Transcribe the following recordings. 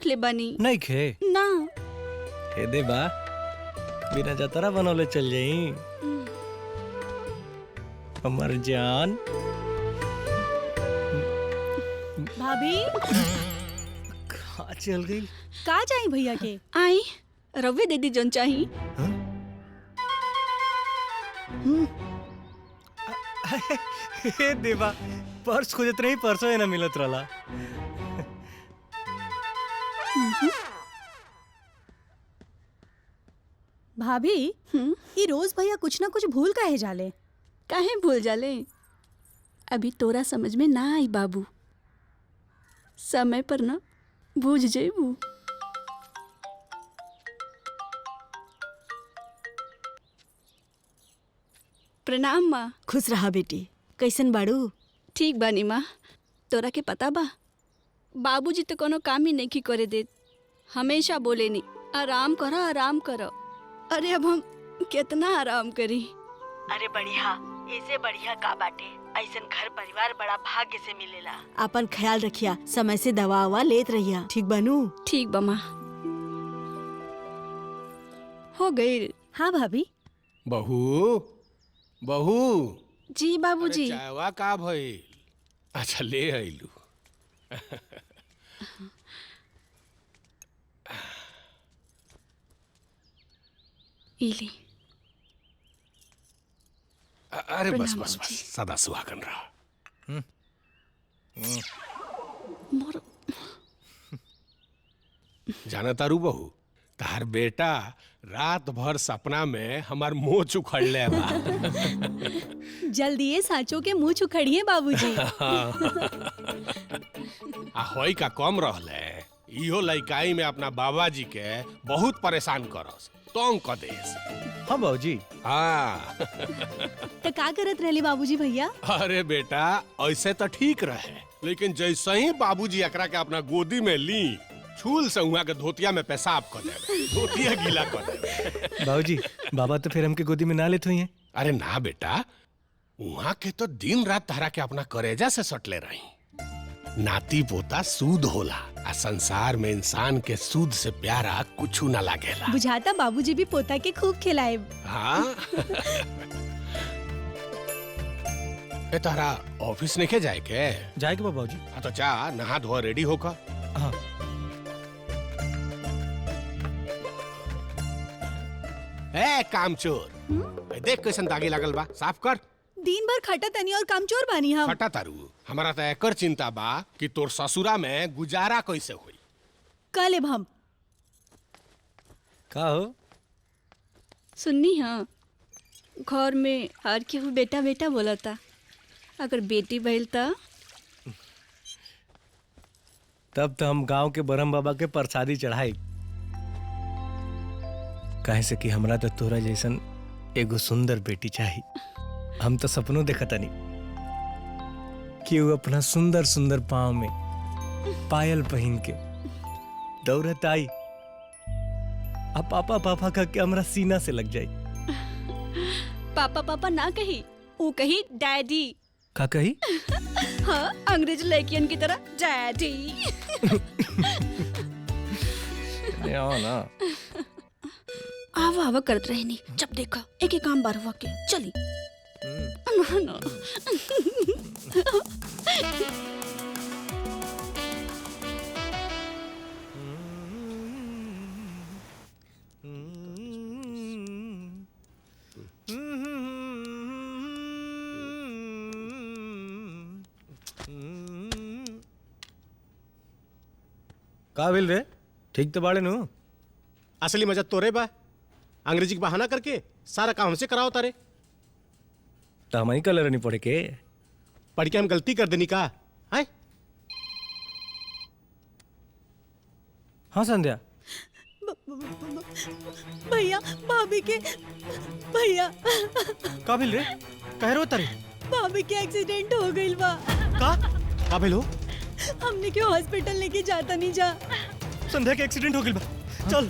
ले बानी। नहीं खे ना हे दे बा बिना जतरा बनौले चल जाई हमार जान। भाभी कहाँ चल गई? का जाई भैया के? आई रवे दीदी जन चाही। हे देवा पर्स खोजत रही, पर्सो ही ना मिलत रहला। भाभी ये रोज भैया कुछ ना कुछ भूल काहे जाले? काहे भूल जाले? अभी तोरा समझ में ना आई बाबू, समय पर ना बूझ जेबू। प्रणाम माँ। खुश रहा बेटी, कैसन बाड़ू? ठीक बानी माँ। तोरा के पता बा बाबूजी तो कोनो काम ही नहीं करे देत, हमेशा बोले नी आराम करो आराम करो। अरे अब हम कितना आराम करी? अरे बढ़िया, ऐसे बढ़िया का बाटे। ऐसन घर परिवार बड़ा भाग्य से मिलेला। अपन ख्याल रखिया, समय से दवा ववा लेत रहिया, ठीक बनू? ठीक बा माँ। हो गई। हाँ भाभी। बहू बहू जी बाबूजी। चायवा का भइल? अच्छा ले आइलू। इली। अरे बस बस बस, सदा सुहागन रहा। मोर जाना तारू बहू, तार बेटा रात भर सपना में हमार मुंह उखड़ले बा। जल्दी ये साँचों के मुंह उखड़िए बाबूजी। आ होई का कम रहले, इहो लइकाई में अपना बाबा जी के बहुत परेशान करस, तंग क देस। हाँ बाबूजी। हाँ। तो का करत रहले बाबूजी भैया? अरे बेटा ऐसे तो ठीक रहे, लेकिन जैसे ही बाबूजी एकरा के अपना गोदी में ली, छूल से उहाँ के धोतिया में पेशाब कर देवे, धोतिया गीला कर देवे। बाबूजी बाबा तो फिर हमके गोदी में ना लेते हुई हैं। अरे ना बेटा, उहाँ के तो दिन रात तारा के अपना करेजा से सटले रही। नाती पोता सूद होला, आ संसार में इंसान के सूद से प्यारा कुछ ना लागेला। बुझाता बाबूजी भी पोता के खूब खिलाए। हाँ। ए तारा ऑफिस नहीं के जाए के? जाए के बाबूजी। हाँ तो जा, नहा धोआ रेडी होकर। हाँ। ए कामचोर, देख कैसन दागी लागल बा, साफ कर। दिन भर खटा तनी और कामचोर बानी हम। फटा तारू, हमारा तो एकर चिंता बा कि तोर ससुरा में गुजारा कैसे हुई। कल हम का हो? सुननी हाँ, घर में हर केहू बेटा बेटा बोलता, अगर बेटी भइल तब तो हम गांव के ब्रह्म बाबा के प्रसादी चढ़ाई। कहे से कि हमरा तो तोरा जैसन एगो सुंदर बेटी चाहिए। हम तो सपनों देखता नहीं कि वो अपना सुंदर सुंदर पाँव में पायल पहन के दौड़त आई, अब पापा पापा का के हमरा सीना से लग जाई। पापा पापा ना कही, वो कही डैडी। का कही? हाँ, अंग्रेज लड़कियन की तरह डैडी। ना आवा आवा करत रहनी, जब देखा एक एक काम बार हुआ के चली। ना, ना। का बिल रे? ठीक तो बाड़े नु? असली मजा तोरे बा, अंग्रेजी के बहाना करके सारा काम हमसे कराओ तारे। तो हमारी कलर नहीं पड़े के? पढ़ के हम गलती कर देनी का है? हाँ संध्या। भैया भाभी के भैया का बिल रे? कह रो तारे? भाभी के एक्सीडेंट हो गइल बा। का भेलो? हमने क्यों हॉस्पिटल लेके जाता नहीं जा। संध्या के एक्सीडेंट हो गइल बा, चल।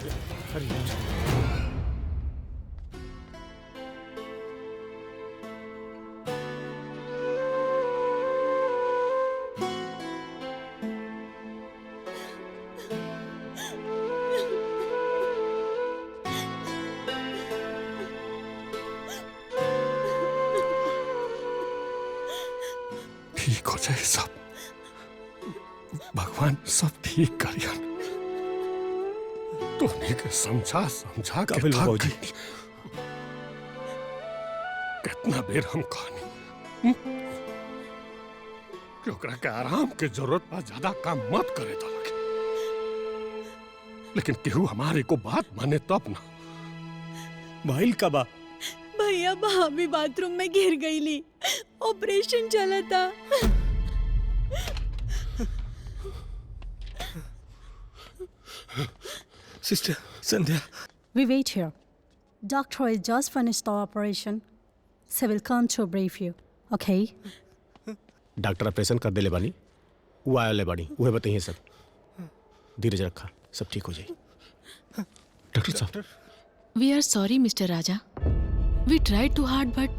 हो जाए सब। भगवान सब ठीक करियन। तोहनी के समझा समझा के कपिल थक बाबूजी। गइनी। कितना बेर हम कहनी कि ओकरा के आराम के जरूरत बा, ज्यादा काम मत करे तो लगे। लेकिन केहू हमारे को बात माने तब ना। भाईल का बा? भैया भाभी बाथरूम में गिर गईली, ऑपरेशन चला था। Sister Sandhya. We wait here. Doctor has just finished the operation, so we'll come to brief you. Okay? Doctor operation कर देले बानी, वो आए बानी, वह बताइए सब। धीरज रखा, सब ठीक हो जाए। डॉक्टर साहब। We are sorry, Mr. Raja. We tried too hard, but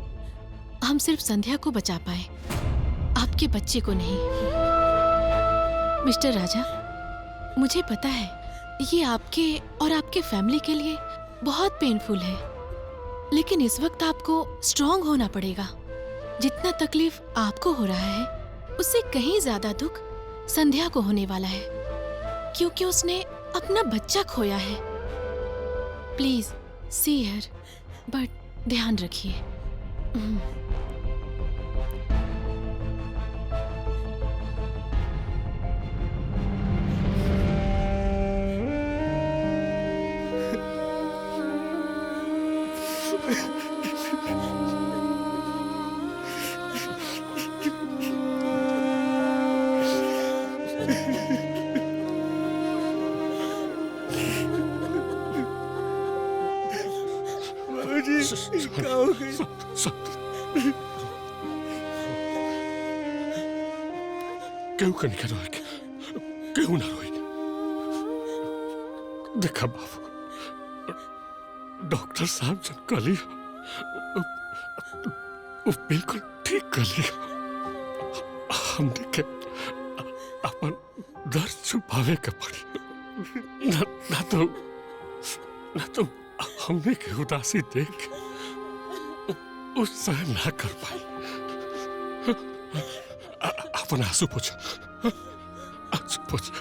हम सिर्फ संध्या को बचा पाए, आपके बच्चे को नहीं। मिस्टर राजा, मुझे पता है ये आपके और आपके फैमिली के लिए बहुत पेनफुल है, लेकिन इस वक्त आपको स्ट्रांग होना पड़ेगा। जितना तकलीफ आपको हो रहा है उससे कहीं ज्यादा दुख संध्या को होने वाला है, क्योंकि उसने अपना बच्चा खोया है। प्लीज सी हर, बट ध्यान रखिए। केहू के नहीं रोए, केहू ना रोए। देखा बाबू, डॉक्टर साहब जन कली वो बिल्कुल ठीक कर लिया। हमने के अपन दर्द छुपावे के पड़ी, ना तो हमने के उदासी देख उस सहन ना कर पाई। अपन आंसू पोछा, आंसू पोछा।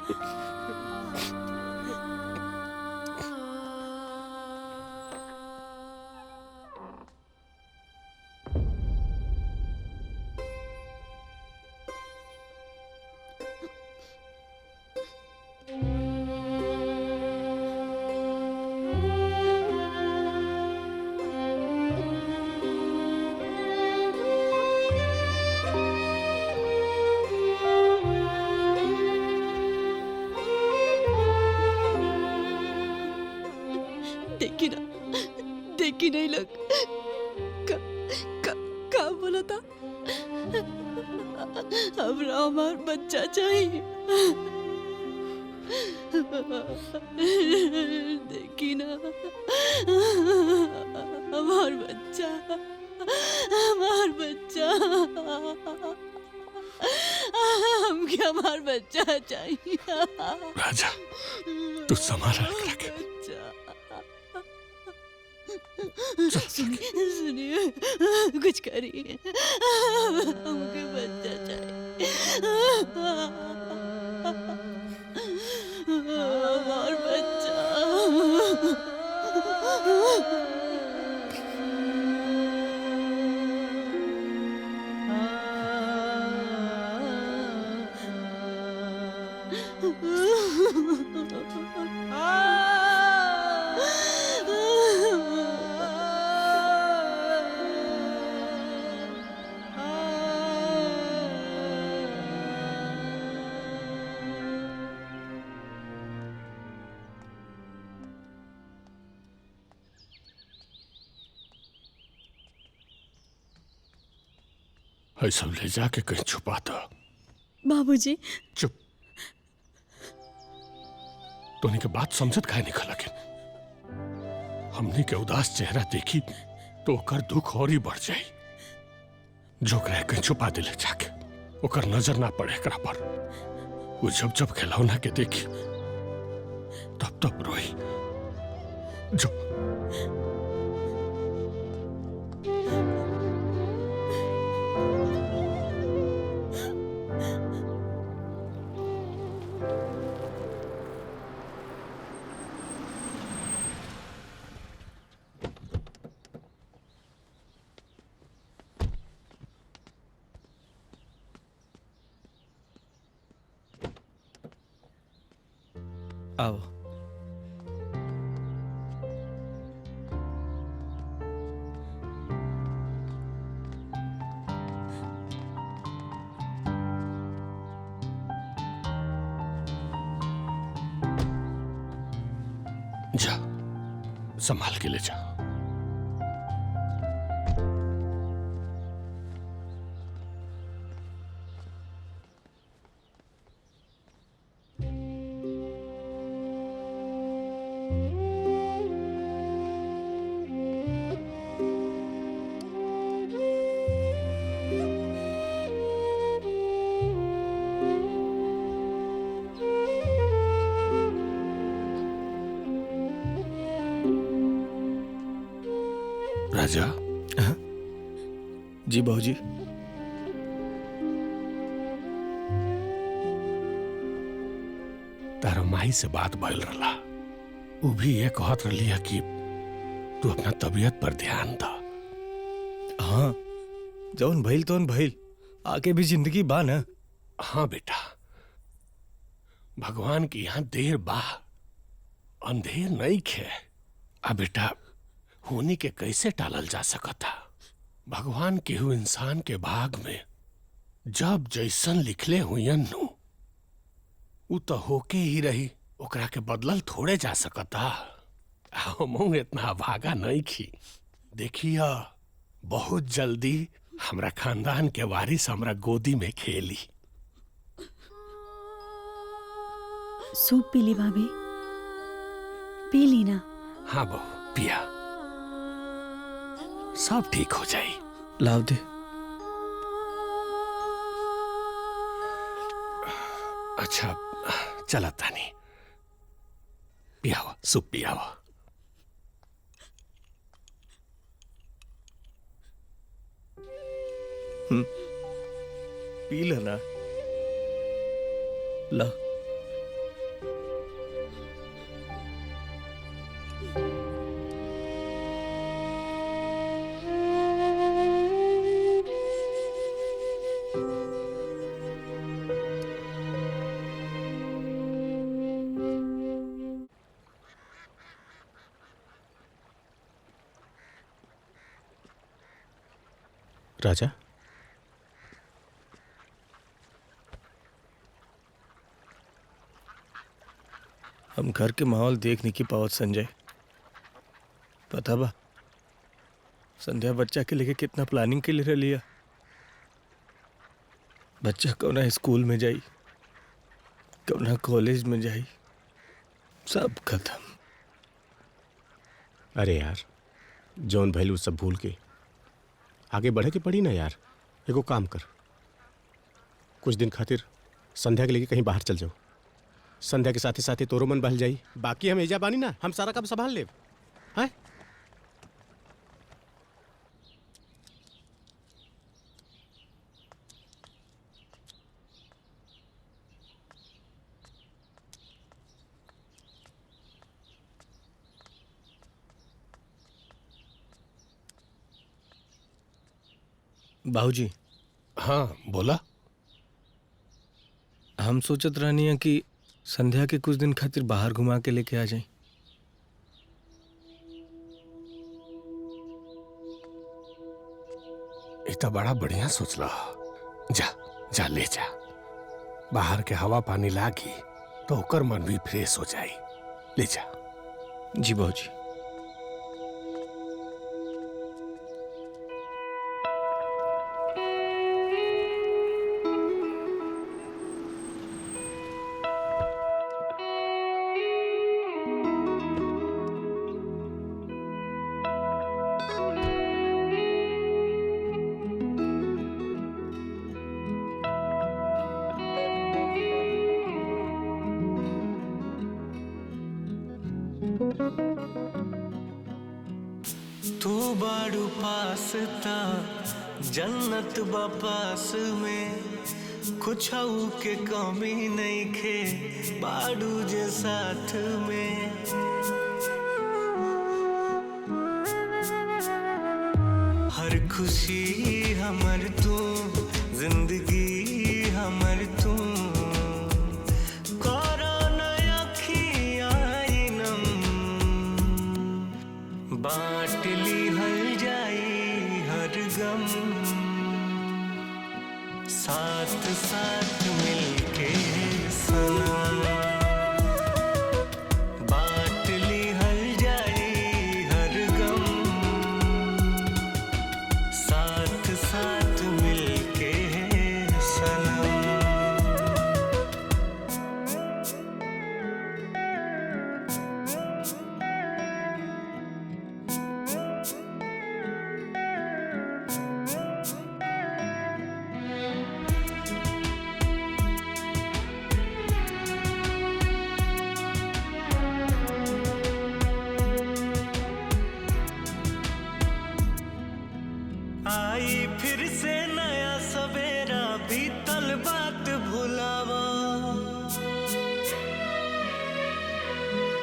देखी नहीं लोग का बोला था, अब हमार बच्चा चाहिए। देखी ना हमार बच्चा, हमके हमार बच्चा चाहिए। राजा तू संभाल रखे। सुनिए, कुछ करिए, हमके बच्चा चाहिए, हमार बच्चा। है सब ले जाके कहीं छुपा दो। बाबूजी चुप। तोनी के बात समझत काहे निकल, लेकिन हमने के उदास चेहरा देखी तो ओकर दुख और ही बढ़ जाई। जो रह कहीं छुपा दे ले जाके, ओकर नजर ना पड़े एकरा पर। वो जब खिलौना के देखी तब रोई। जो आओ। जा, संभाल के ले जा। राजा। हाँ? जी बाबूजी। तारा माई से बात भइल रहा, वो भी ये कहत रही है कि तू अपना तबीयत पर ध्यान द। हाँ, जौन भइल तौन भइल, आगे भी जिंदगी बा ना। हाँ बेटा, भगवान की यहाँ देर बा, अंधेर नहीं खे। आ बेटा, होने के कैसे टालल जा सकता। भगवान केहू इंसान के भाग में जब जैसन लिखले हुयन नु, उ तो होके ही रही, ओकरा के बदलल थोड़े जा सकता। हमहू इतना भागा नहीं खी। देखिए, बहुत जल्दी हमरा खानदान के वारिस हमरा गोदी में खेली। सूप पी ली भाभी, पी ली ना। हाँ बहू, पिया, सब ठीक हो जाई। लाव दे। अच्छा, चला तानी, पियावा, सूप पियावा। पी लेना। ला। राजा, हम घर के माहौल देख नहीं की पावत संजय। पता बा संध्या बच्चा के लेके कितना प्लानिंग के लिए लिया। बच्चा कौना स्कूल में जाई, कौना कॉलेज में जाई, सब खत्म। अरे यार, जौन भैलू सब भूल के आगे बढ़े के पड़ी ना यार। एगो काम कर, कुछ दिन खातिर संध्या के लेके कहीं बाहर चल जाओ। संध्या के साथे साथे तोरो मन बहल जाई। बाकी हम एजा बानी ना, हम सारा काम संभाल लेब। हैं? बाबूजी। हाँ बोला। हम सोचत रहनी है कि संध्या के कुछ दिन खातिर बाहर घुमा के लेके आ जाए। इतना बड़ा बढ़िया सोचला। जा जा, ले जा। बाहर के हवा पानी लागी तो ओकर मन भी फ्रेश हो जाई। ले जा। जी बाबूजी। तू बाड़ू पासता जन्नत बपास में, कुछ के कमी नहीं खे बाड़ू जे साथ में। हर खुशी हमर तू, जिंदगी हमर तू। करो न अखियां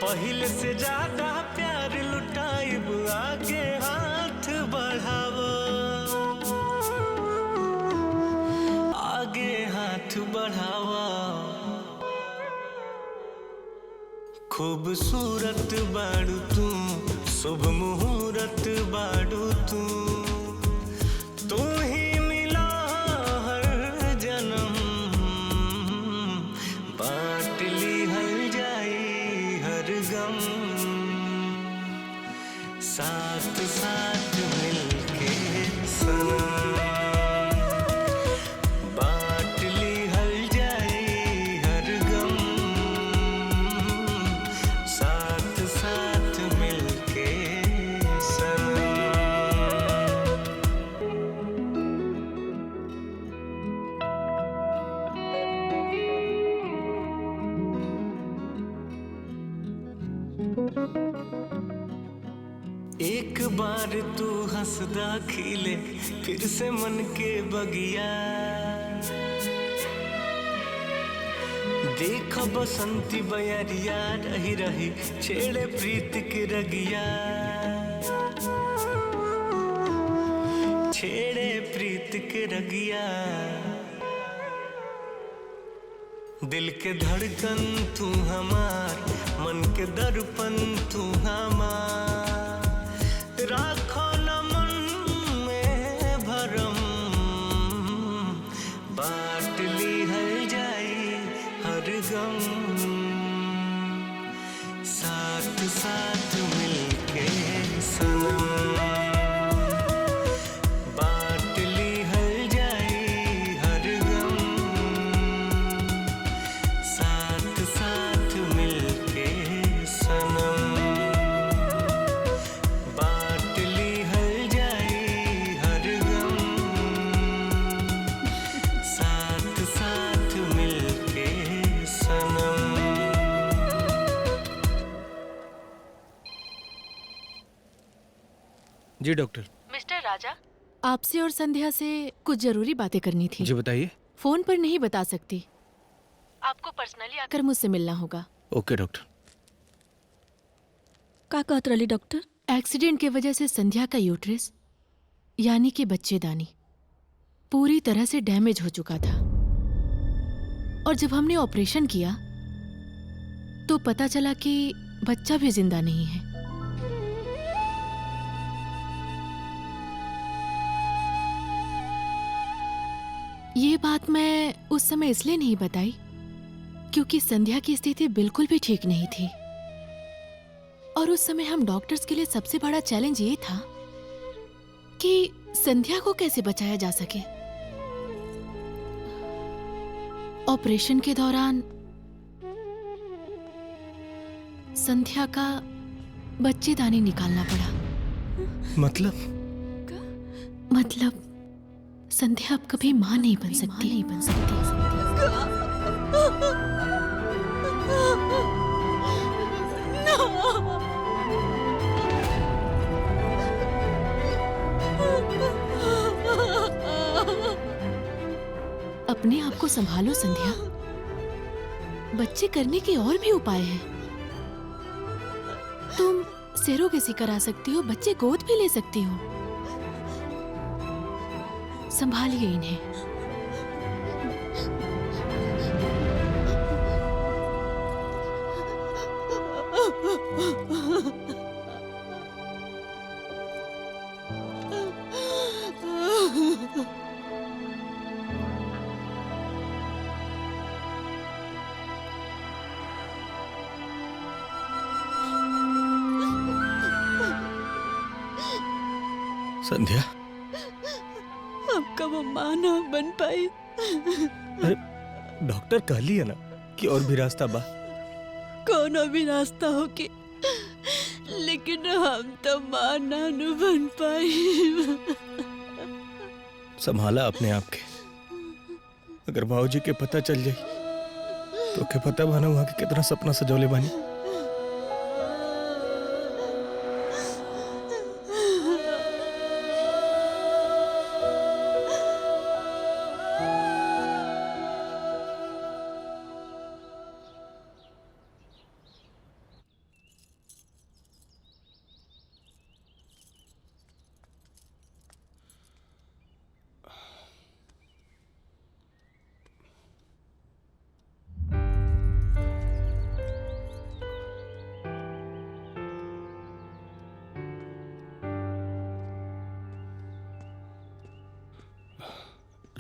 पहले से ज्यादा प्यार लुटाइब, आगे हाथ बढ़ावा, आगे हाथ बढ़ावा। खूबसूरत बाड़ू तू, शुभ मुहूर्त बाड़ू तू, तू ही मिला हर जन्म, बांट ली हर जाई हर गम, साथ साथ मिलके सनम, बांट ली हर जाई हर गम, साथ साथ मिलके सनम। एक बार तू हंसदा खिले, फिर से मन के बगिया, देख बसंती बयरिया रही रही छेड़े प्रीत की रगिया, छेड़े प्रीत के रगिया। दिल के धड़कन तू हमार, मन के दर्पण तू हमार, राखो न मन में भरम, बांट ली हर जाई हर गम, साथ साथ मिलके सनम, बांट ली हर जाई हर गम, साथ साथ मिलके सनम, बांट ली हर जाई हर गम, साथ साथ मिलके सनम। जी डॉक्टर। मिस्टर राजा, आपसे और संध्या से कुछ जरूरी बातें करनी थी। जी बताइए। फोन पर नहीं बता सकती, आपको पर्सनली आकर मुझसे मिलना होगा। ओके डॉक्टर। का कहत रही डॉक्टर? एक्सीडेंट के वजह से संध्या का यूट्रस यानी कि बच्चेदानी पूरी तरह से डैमेज हो चुका था, और जब हमने ऑपरेशन किया तो पता चला कि बच्चा भी जिंदा नहीं है। ये बात मैं उस समय इसलिए नहीं बताई क्योंकि संध्या की स्थिति बिल्कुल भी ठीक नहीं थी, और उस समय हम डॉक्टर्स के लिए सबसे बड़ा चैलेंज ये था कि संध्या को कैसे बचाया जा सके। ऑपरेशन के दौरान संध्या का बच्चेदानी निकालना पड़ा। मतलब संध्या अब कभी मां नहीं बन सकती। अपने आप को संभालो संध्या, बच्चे करने के और भी उपाय हैं। तुम सेरोगेसी करा सकती हो, बच्चे गोद भी ले सकती हो। संभालिए इन्हें। संध्या, आपका वो माँ ना बन पाई। अरे डॉक्टर कह लिया ना कि और भी रास्ता बा। कोनो भी रास्ता हो के, लेकिन हम तो माँ ना नु बन पाई। संभाला अपने आप के। अगर बाबूजी के पता चल जाई तो के पता बना वहां के कितना सपना सजौले बानी।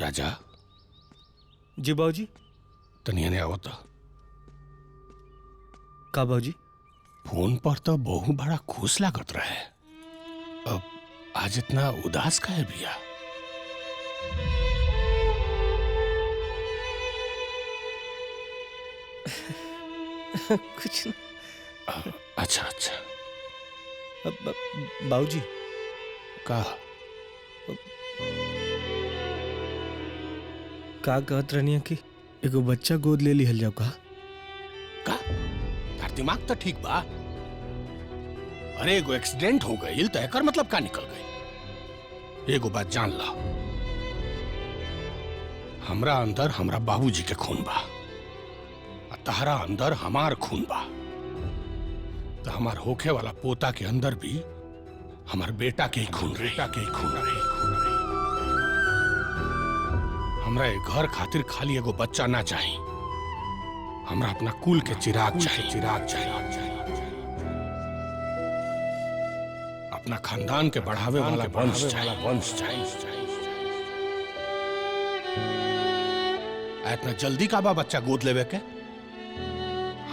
राजा जी बाबूजी। तनिया ने आवत का बाबूजी? फोन पर तो बहु बड़ा खुश लागत रहे, अब आज इतना उदास का है भैया? कुछ अच्छा अच्छा। बाबूजी का कहत रहनी कि एगो बच्चा गोद ले लिहल जाओ का? तार दिमाग तो ठीक बा। अरे एगो एक्सीडेंट हो गई तो एकर मतलब का निकल गई? एगो बात जान ला, हमरा अंदर हमरा बाबूजी के खून बा, और तहरा अंदर हमार खून बा। तो हमार होखे वाला पोता के अंदर भी हमार बेटा के ही खून रही। हमरा एक घर खातिर खाली एगो बच्चा ना चाहिए, हमरा अपना कुल के चिराग चाहिए। अपना खानदान के बढ़ावे वाला वंश चाहिए। इतना जल्दी का बा बच्चा गोद लेवे के?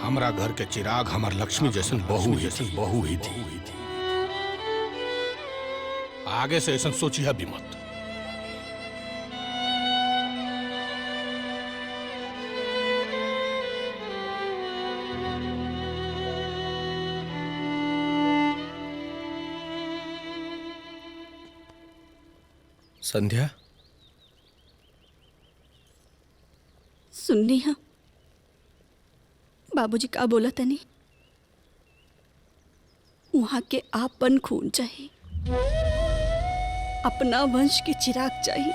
हमरा घर के चिराग हमार लक्ष्मी जैसन बहू ही थी। आगे से ऐसा सोची है भी मत। संध्या सुननी है बाबूजी का बोला तनी? वहां के आपन खून चाहिए, अपना वंश के चिराग चाहिए।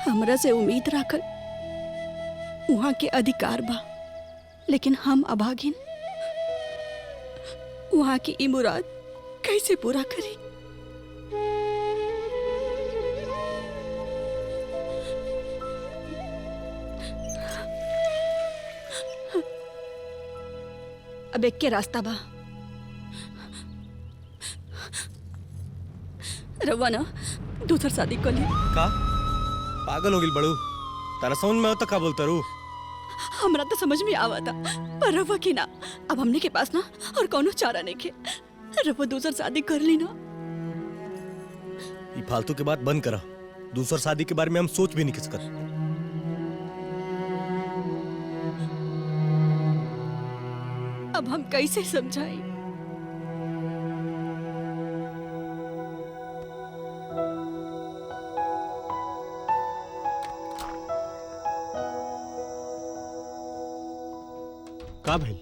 हमरा से उम्मीद राखल वहां के अधिकार बा, लेकिन हम अभागिन वहां की ई मुराद कैसे पूरा करी? अब एक के रास्ता बा, रवा ना दूसर शादी कर ली। का पागल हो गिल बड़ू? तारा समझ में आता का बोलता रू? हमरा तो समझ में आवा था, पर रवा की ना। अब हमने के पास ना और कोनो चारा नहीं के, रवा दूसर शादी कर ली ना। ये फालतू के बात बंद करा। दूसर शादी के बारे में हम सोच भी नहीं सकते। अब हम कैसे समझाएं? का भाई,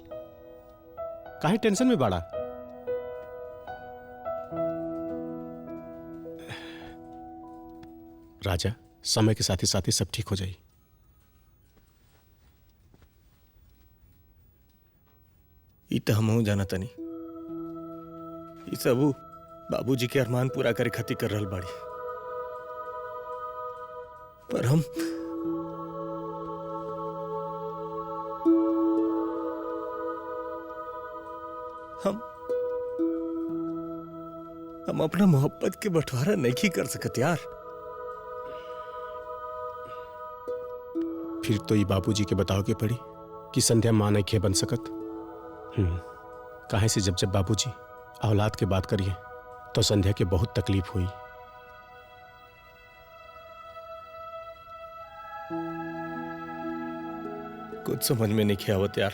काहे टेंशन में बाड़ा? राजा, समय के साथ ही सब ठीक हो जाई। ई तो हम जाना तनी, ई सब बाबूजी के अरमान पूरा करे खातिर कर रहल बाड़ी, पर हम अपना मोहब्बत के बंटवारा नहीं कर सकत यार। फिर तो ये बाबूजी के बताओ के पड़ी कि संध्या मां नहीं खे बन सकत। काहे से जब बाबूजी औलाद के बात करिए तो संध्या के बहुत तकलीफ हुई। कुछ समझ में नहीं आवत यार,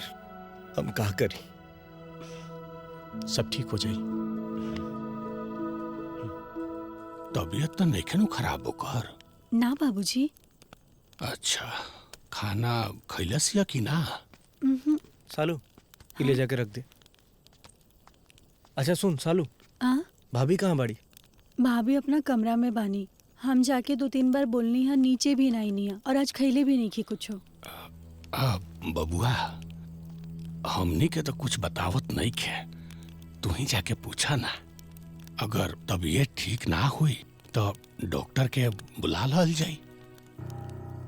हम क्या करी? सब ठीक हो जाई। तबीयत तो नहीं खराब होकर? ना बाबूजी। अच्छा, खाना खैलस या कि ना? सालू ये ले जाके रख दे। अच्छा सुन सालू, भाभी कहाँ बाड़ी? भाभी अपना कमरा में बानी। हम जाके 2-3 बार बोलनी है, नीचे भी नहीं है और आज खैले भी नहीं की कुछ। बबुआ, हमनी के तो कुछ बतावत नहीं खे, तू ही जाके पूछा ना। अगर तबीयत ठीक ना हुई तो डॉक्टर के बुला लल जाई।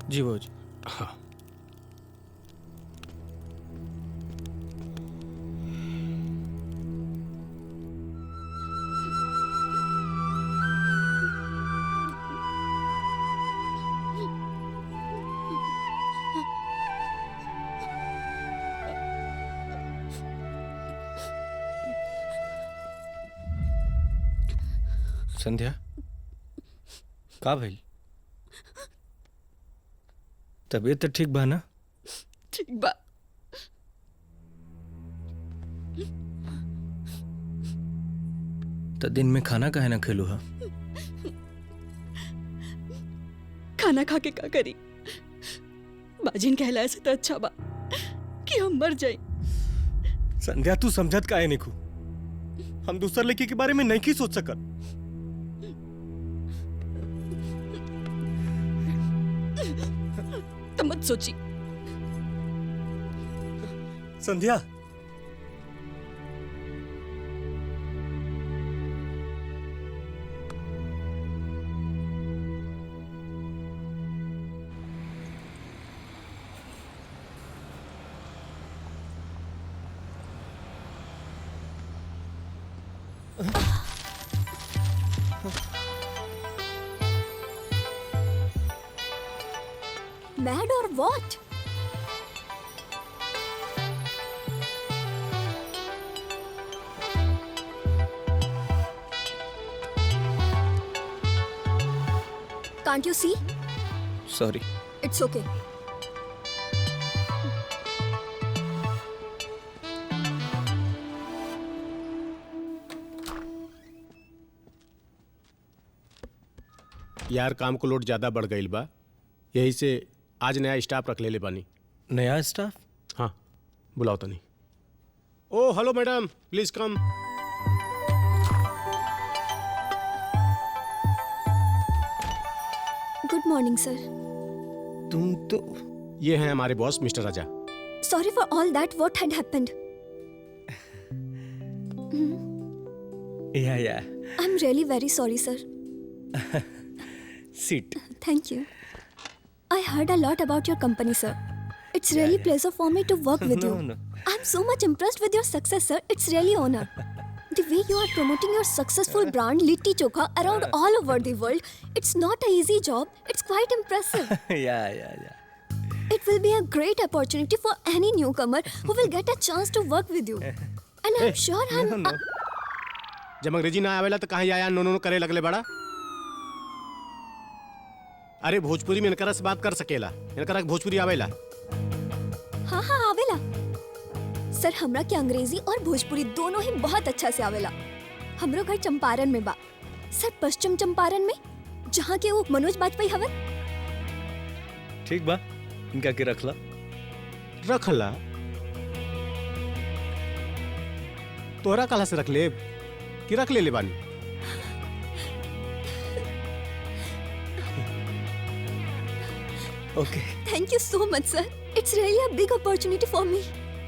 जी बाबूजी। हाँ। संध्या का भइल? तबीयत तो ठीक बा ना? ठीक बा। तो दिन में खाना काहे ना खेलू हा? खाना खा के का करी? बाजिन कहलाए से तो अच्छा बा कि हम मर जाए। संध्या तू समझत काहे नहीं खू? हम दूसर लड़की के बारे में नहीं की सोच सकत। तो मत सोची। संध्या Mad or what? Can't you see? Sorry. It's okay. यार काम को लोड ज्यादा बढ़ गई बा, यही से आज नया स्टाफ रख ले बानी। नया स्टाफ? हाँ बुलाओ तो नहीं। Oh hello madam, please come. Good morning, sir. तुम तो ये हैं हमारे boss mister Raja. Sorry for all that. What had happened? या I'm really very sorry, sir. Seat. Thank you. I heard a lot about your company, sir. It's really pleasure for me to work with you. No. I'm so much impressed with your success, sir. It's really honor. The way you are promoting your successful brand Litti Chokha around all over the world, it's not an easy job. It's quite impressive. या It will be a great opportunity for any newcomer who will get a chance to work with you. And I'm sure I'm... जब अंग्रेजी ना आवेला तो कहाँ आया नो करे लगले बड़ा। अरे भोजपुरी में इनकरा से बात कर सकेला, इनकरा भोजपुरी आवेला। हाँ आवेला। सर हमरा के अंग्रेजी और भोजपुरी दोनों ही बहुत अच्छा से आवेला। हमरो घर चंपारण में बा। सर पश्चिम चंपारण में, जहाँ के वो मनोज बाजपेयी हवन। ठीक बा, इनका के रखला। रखला तोरा कला से रख ले कि रख ले बानी। ओके। Thank you so much, sir. It's really a big opportunity for me.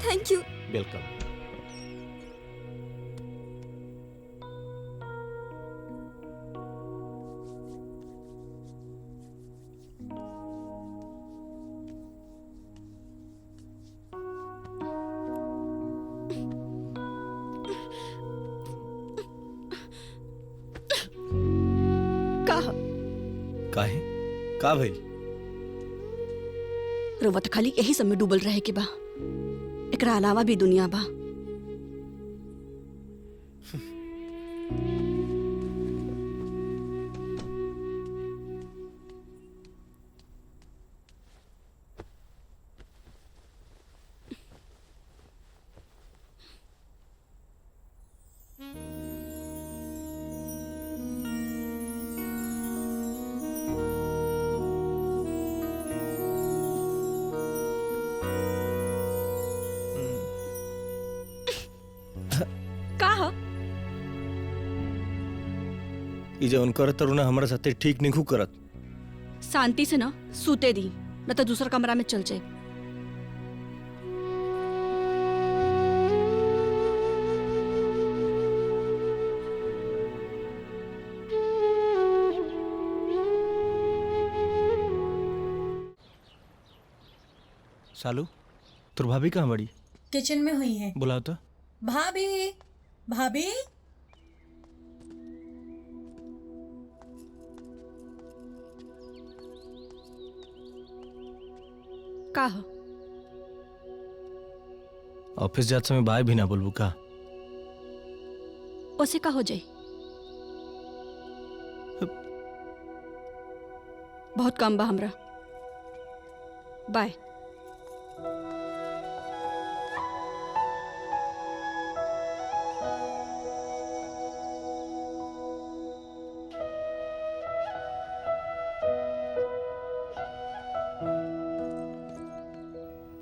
Thank you. Welcome. काहे का भइल? रउआ तो खाली यही सब में डूबल रहे के बा। एकरा अलावा भी दुनिया बा। ई जवन करत ना हमारे साथे ठीक नहीं करत। शांति से ना सूते दी, न तो दूसरा कमरा में चल जाए। सालू तुर भाभी कहाँ बड़ी? किचन में हुई है। बुलाओ तो। भाभी भाभी का हो? ऑफिस जाते समय बाय भी ना बोलबू का? उसे का हो जाए? बहुत काम बा हमरा। बाय।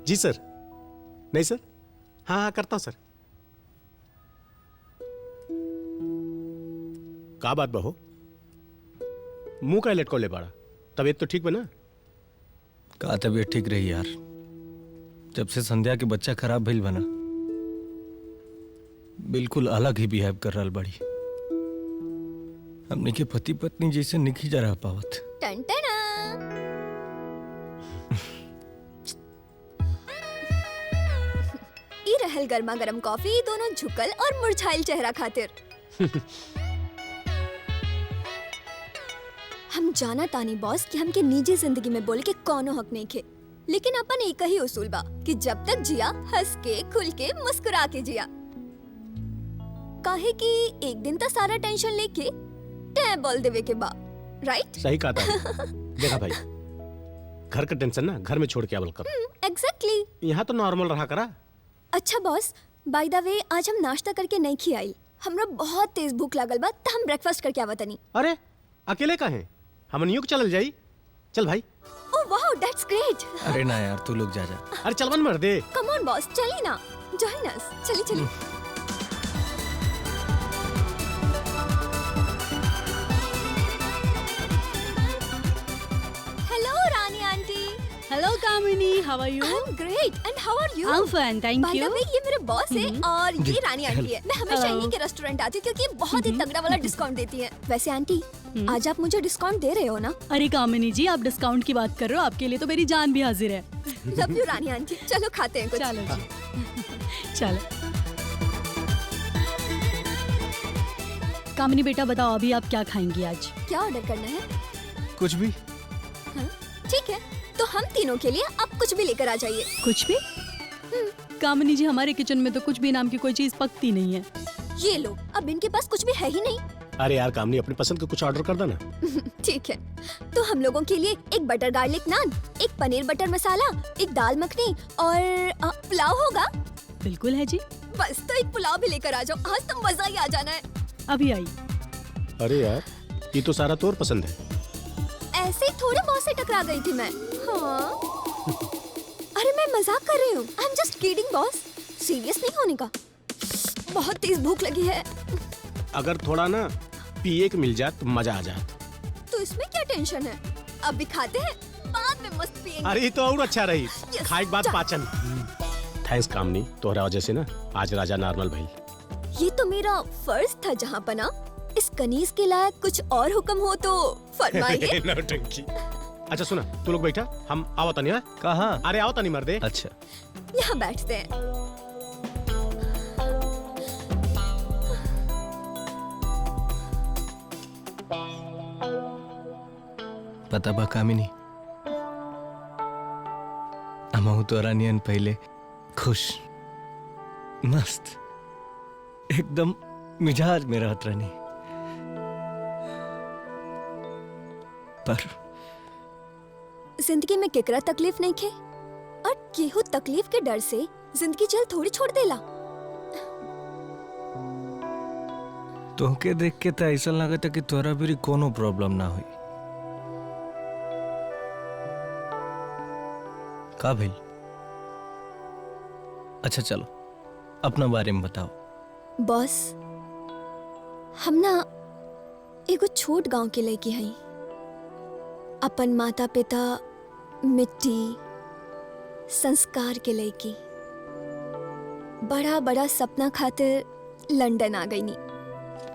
जी सर। नहीं सर। हाँ हाँ करता हूँ सर। का बात बहो, मुंह का लटको ले पड़ा? तबीयत तो ठीक बना? का तबीयत ठीक रही यार, जब से संध्या के बच्चा खराब भइल बना बिल्कुल अलग ही बिहेव कर रहा बड़ी। हमने के पति पत्नी जैसे निखी जा रहा पावत। टन-टना। ई रहल गर्मा गरम कॉफी दोनों झुकल और मुरझाइल चेहरा खातिर। हम जाना तानी बॉस कि हमके निजी जिंदगी में बोल के कौनो हक नहीं खे, लेकिन अपन एक ही उसूल बा कि जब तक जिया हंस के खुल के मुस्कुरा के जिया। काहे कि एक दिन तो सारा टेंशन लेके टै बोल देवे के बा, राइट? सही कहा था। देखा भाई, घर का टेंशन ना घर में छोड़ के आवल कर। एग्जैक्टली। यहाँ तो नॉर्मल रहा करा। अच्छा बॉस, बाय द वे आज हम नाश्ता करके नहीं खी आई। हमरा बहुत तेज भूख लागल बा, त हम ब्रेकफास्ट करके आवतनी। अरे अकेले का है? हम न्यूक चल जाई। चल भाई। Oh wow, that's great. अरे ना यार, तू लोग जा जा। अरे चल मन मर दे। कम ऑन बॉस, चली ना, जॉइन अस। चली चली। Hello Rani aunty. Hello, Kamini. How are you? I'm great. And how are you? I'm fine, thank By the you. way, ये मेरे बॉस है और ये रानी आंटी है। मैं हमेशा Hello. इन्हीं के रेस्टोरेंट आती हूँ क्योंकि ये बहुत ही तगड़ा वाला डिस्काउंट देती है। वैसे आंटी, आज आप मुझे डिस्काउंट दे रहे हो ना? अरे कामिनी जी, आप डिस्काउंट की बात कर रहे हो, आपके लिए तो मेरी जान भी हाजिर है। Love you Rani aunty. चलो खाते हैं कुछ। चलो जी। चलो। कामिनी बेटा बताओ, अभी आप क्या खाएंगी आज? क्या ऑर्डर करना है? कुछ भी। हाँ? ठीक है, तो हम तीनों के लिए आप कुछ भी लेकर आ जाइए। कुछ भी? कामिनी जी, हमारे किचन में तो कुछ भी नाम की कोई चीज पकती नहीं है। ये लो, अब इनके पास कुछ भी है ही नहीं। अरे यार कामनी, अपनी पसंद का कुछ ऑर्डर कर देना। ठीक है, तो हम लोगों के लिए एक बटर गार्लिक नान, एक पनीर बटर मसाला, एक दाल मखनी और पुलाव होगा? बिल्कुल है जी। बस तो एक पुलाव भी लेकर आ जाओ, आज तो मजा ही आ जाना है। अभी आई। अरे यार, ये तो सारा तोर पसंद है। ऐसे ही थोड़े बहुत से टकरा गई थी मैं। हाँ। अरे मैं मजाक कर रही हूँ। I am just kidding boss, serious नहीं होने का। बहुत तेज भूख लगी है। अगर थोड़ा ना पिए के मिल जाए तो मजा आ जाए। तो इसमें क्या टेंशन है? अभी खाते हैं, बाद में मस्त पिएंगे। अरे तो और अच्छा रही। Yes, खाए के बाद जा। पाचन। थैंक्स कामनी, तोहरा वजह से ना आज राजा नॉर्मल भाई। ये तो मेरा फर्ज था जहाँ पना। इस कनीज के लायक कुछ और हुक्म हो तो फरमाइए। नौटंकी। अच्छा सुना, तू लोग बैठा, हम आवत नहीं। कहाँ? अरे आवत नहीं मर्दे। अच्छा। यहाँ बैठते हैं। पता बा कामिनी, हमहू तोरा नियन पहले खुश मस्त एकदम मिजाज में रहत रहनी, पर जिंदगी में केकरा तकलीफ नहीं खे और केहू तकलीफ के डर से जिंदगी जल थोड़ी छोड़ देला। तोहके देख के तो ऐसा लगता कि तोरा भी कोनो प्रॉब्लम ना हुई। का भइल? अच्छा चलो अपना बारे में बताओ। बॉस, हम ना एगो छोट गांव के लड़की हई। अपन माता पिता, मिट्टी, संस्कार के लड़की। बड़ा बड़ा सपना खातिर लंदन आ गई नी।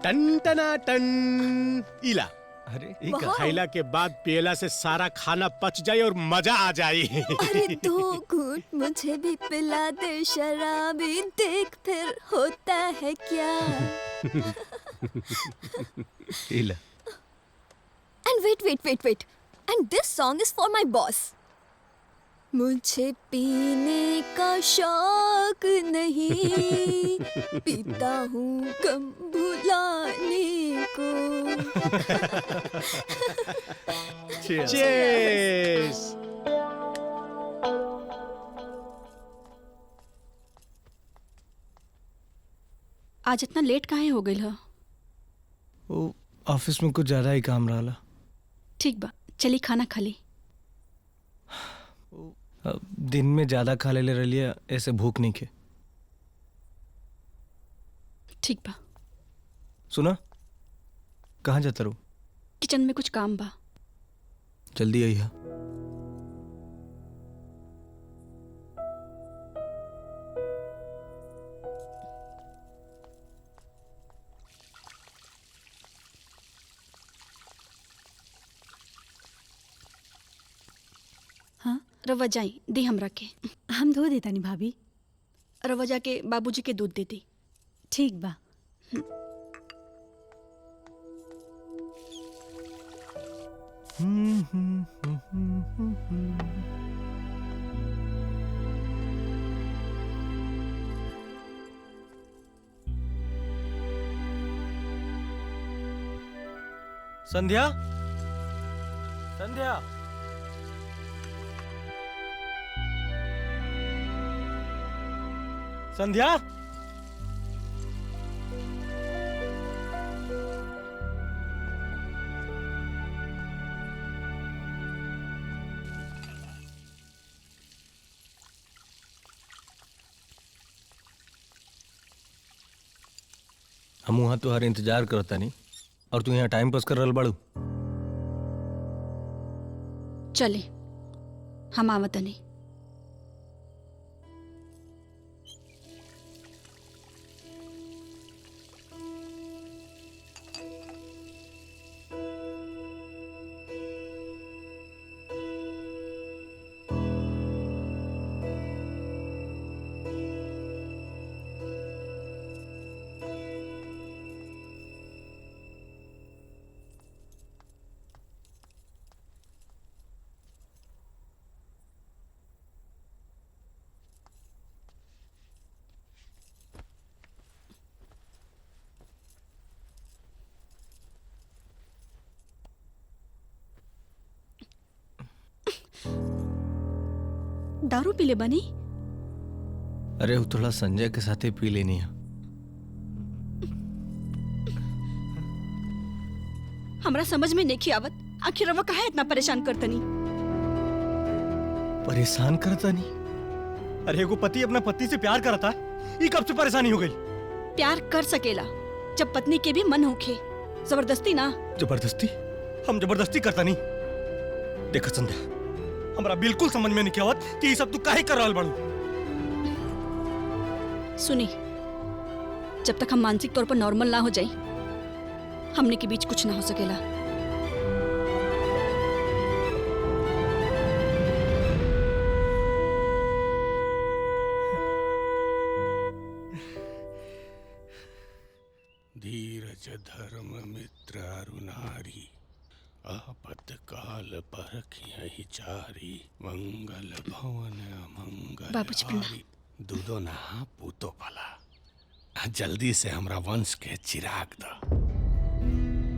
टन टना टन इला। अरे खाइला के बाद पेला से सारा खाना पच जाए और मजा आ जाए। अरे 2 घूंट मुझे भी पिला दे शराबी, देख फिर होता है क्या। इला। And wait. And this song is for my boss. मुझे पीने का शौक नहीं, पीता हूँ कम भुलाने Cheers! आज इतना लेट काहे हो गइल ह? वो ऑफिस में कुछ ज्यादा ही काम रहा। ठीक बा, चली खाना खा ली। दिन में ज्यादा खा ले रही, ऐसे भूख नहीं खे। ठीक बा। सुना, कहाँ जाता रू? किचन में कुछ काम बा। जल्दी आई है। हाँ रवा जाई दी हमरा के। हम धो देता नहीं भाभी। रवा जाके बाबूजी के दूध देती। ठीक बा। संध्या, संध्या, संध्या। हम वहां तुम्हारे इंतजार करता नहीं और तू यहाँ टाइम पास कर रहा बाड़ू। चले हम आवतनी। दारू पी ले बनी? अरे वो थोड़ा संजय के साथ ही पी लेनी है। हमरा समझ में नहीं आवत, आखिर रवा काहे इतना परेशान करतनी? परेशान करता नहीं? अरे एगो पति अपना पत्नी से प्यार करता है, ये कब से परेशानी हो गई? प्यार कर सकेला जब पत्नी के भी मन होखे, जबरदस्ती ना। जबरदस्ती? हम जबरदस्ती करता नहीं। देखो संध्या, हमरा बिल्कुल समझ में नहीं आवत कि ये सब तू काहे कर रहल बाड़ू। सुनी, जब तक हम मानसिक तौर पर नॉर्मल ना हो जाए, हमने के बीच कुछ ना हो सकेला। धीरज धर्म मित्र अरुणारी, आपत काल परखियहि चारी, मंगल भवन अमंगल बाबूजी हारी। दूधो नहा पूतो भला, जल्दी से हमरा वंश के चिराग द।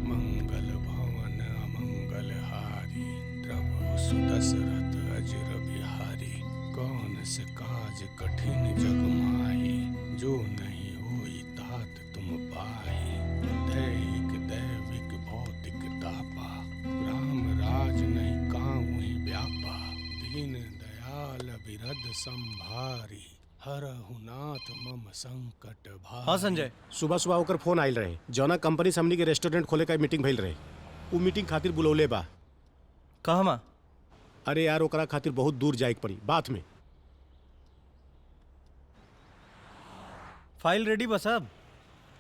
मंगल भवन अमंगल हारी, प्रभु सुदशरथ अजर बिहारी। कौन से काज कठिन जग माही, जो नहीं होई तात तुम पाही। दैहिक दैविक भौतिक तापा, राम राज नहीं काहुहि व्यापा। दीन दयाल बिरद संभारी, हरहु नाथ मम संकट भारी। हाँ संजय, सुबह सुबह होकर फोन आयल रहे, जौना कंपनी से हमनी के रेस्टोरेंट खोले का मीटिंग भइल रहे। वो मीटिंग खातिर बुलौले बा। कहाँ माँ? अरे यार, ओकरा खातिर बहुत दूर जाए के पड़ी, बात में। फाइल रेडी बस अब?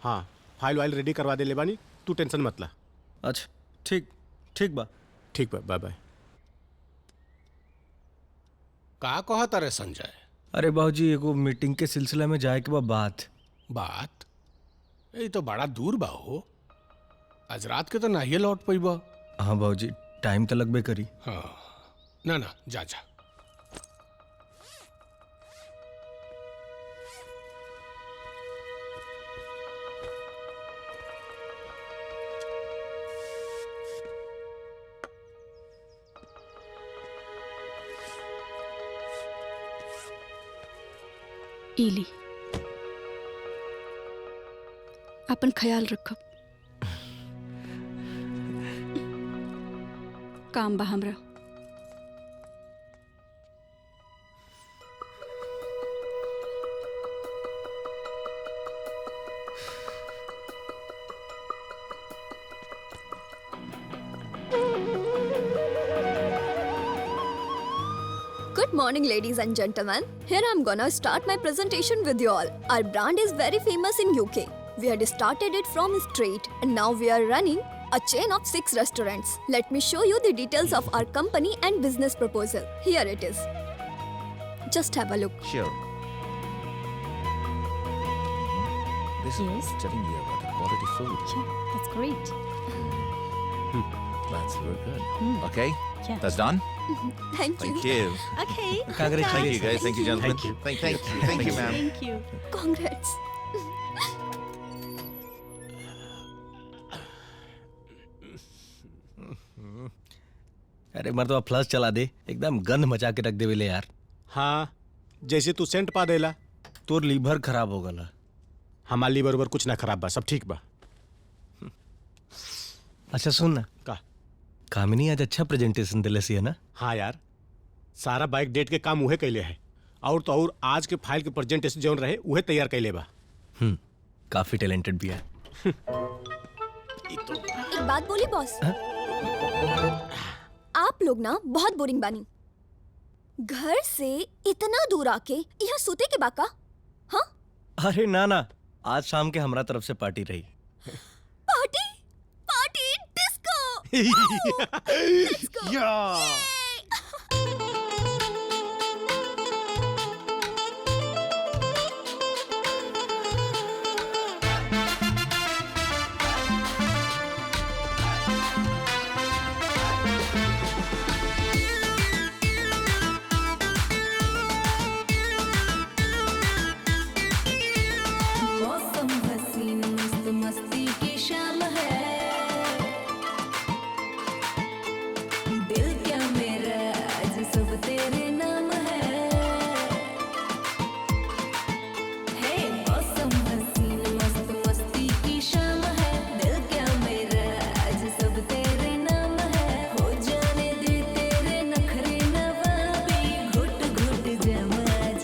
हाँ, फाइल वाइल रेडी करवा दे ले बानी, तू टेंशन मत ला। अच्छा ठीक, ठीक बा। ठीक बा, बाय बाय। का कहता रे संजय? अरे बाबूजी, एगो मीटिंग के सिलसिला में जाए के बा बात। बात? ये तो बड़ा दूर बा हो, आज रात के तो नहीं लौट पैबा। हाँ बाबूजी, टाइम तो लगबे करी। हाँ, ना ना, जा जा। इली अपन ख्याल रखब। काम बा हमरा। Good morning, ladies and gentlemen. Here I'm gonna start my presentation with you all. Our brand is very famous in UK. We had started it from street and now we are running a chain of 6 restaurants. Let me show you the details of our company and business proposal. Here it is. Just have a look. Sure. This is telling you about the quality food. Yeah, that's great. That's very good. Okay, Yeah. that's done. Thank you. Thank you. Okay. Thank you, guys. Thank you, gentlemen. Thank you. Thank you, ma'am. Thank you. Congrats. अरे मर्दवा flush चला दे, एकदम गंध मचा के रख देवे ले यार। हाँ, जैसे तू सेंट पा देला। तोर लीवर खराब हो गला। हमार लीवर उवर कुछ ना खराब बा, सब ठीक बा। अच्छा सुन ना, का कामिनी आज अच्छा प्रेजेंटेशन दिले सी है ना? हाँ यार, सारा बाइक डेट के काम उहे कैले है। और तो और आज के फाइल के प्रेजेंटेशन जौन रहे उहे तैयार कैले बा। काफी टैलेंटेड भी है। एक बात बोली बॉस। आप लोग ना बहुत बोरिंग बानी। घर से इतना दूर आके यहाँ सोते के बाका? हाँ? अरे ना ना, आज शाम के हमरा तरफ से पार्टी रही। Party? Party disco! Let's go! या! मौसम हसीन मस्त मस्ती की शाम है। दिल क्या मेरा आज सब तेरे नाम है। हे मौसम हसीन मस्त मस्ती की शाम है। दिल क्या मेरा आज सब तेरे नाम है। हो जाने दे तेरे नखरे नवाबी। घुट घुट जम आज,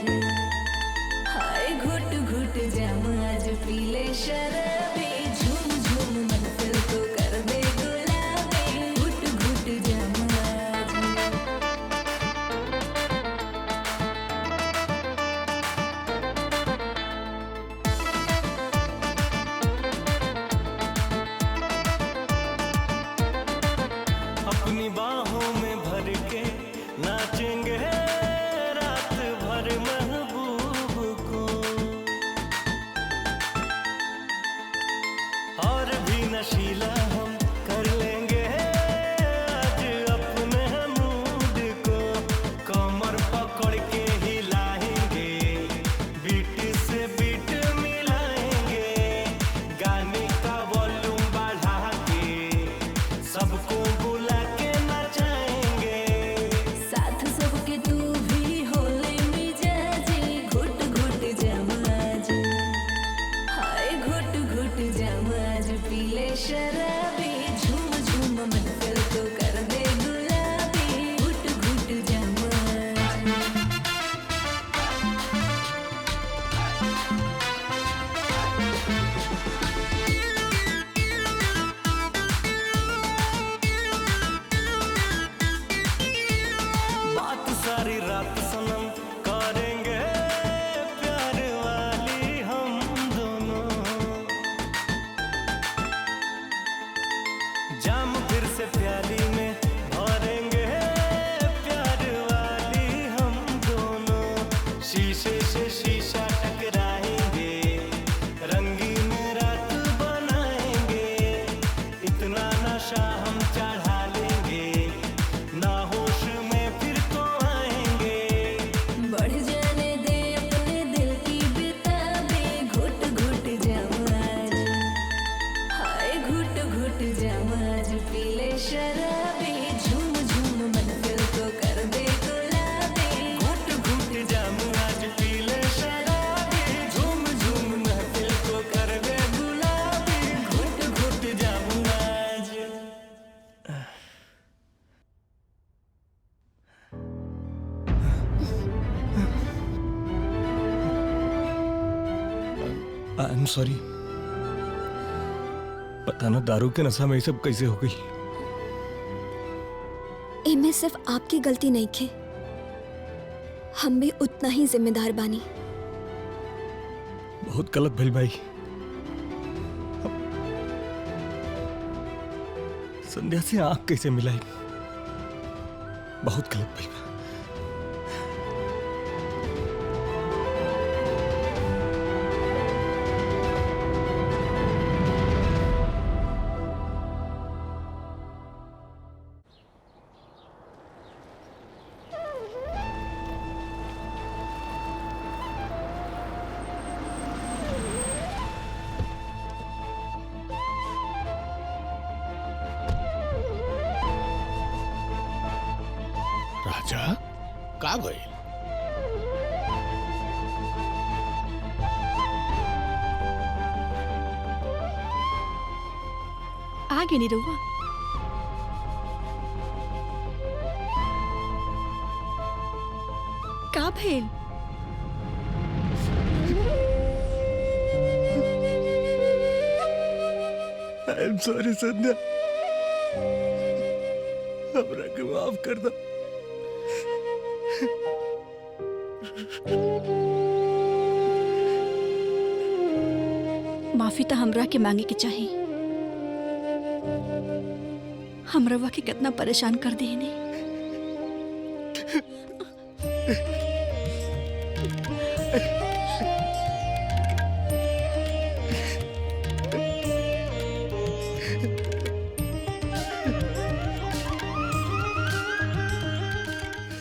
हाय घुट घुट जम आज पी ले शराबी। झूम झूम महफिल को कर दे गुलाबी। घुट घुट जम आज। अपनी बाहों में भर के नाचेंगे रात भर महबूब को, और भी नशीला हम कर लेंगे आज अपने मूड को। कमर पकड़ के हिलाएंगे, बीट से बीट मिलाएंगे, गाने का वॉल्यूम बढ़ा के सबको बुला के नचाएंगे। साथ सबके तू भी होले मिजाजी। घुट घुट जम आज, हाय घुट घुट जम आज पी ले शराबी। झूम झूम महफिल को कर दे गुलाबी। घुट घुट जम आज। बात सारी रात सनम करेंगे प्यार वाली हम दोनों। जाम फिर से प्याली में भरेंगे प्यार वाली हम दोनों। शीशे से शीशा टकराएंगे, रंगीन रात बनाएंगे। इतना नशा हम चढ़ा लेंगे, ना होश में फिर तो आएंगे। बढ़ जाने दे अपने दिल की बेताबी। घुट घुट जम आज, हाय घुट घुट जम आज पी ले शराबी। झूम झूम महफिल को कर दे गुलाबी। घुट घुट जाम आज पी ले शराबी। I am sorry. पता ना दारू के नशा में ये सब कैसे हो गई। इनमें सिर्फ आपकी गलती नहीं खे, हम भी उतना ही जिम्मेदार बानी। बहुत गलत भइल भाई। संध्या से आंख कैसे मिलाई, बहुत गलत भइल। राजा का गई? आगे नहीं रहुआ। का भइल? आई एम सॉरी संध्या, हमरा के माफ कर दो। माफी तो हमरा के मांगे के चाहिए। हम रवा के कितना परेशान कर दी नहीं।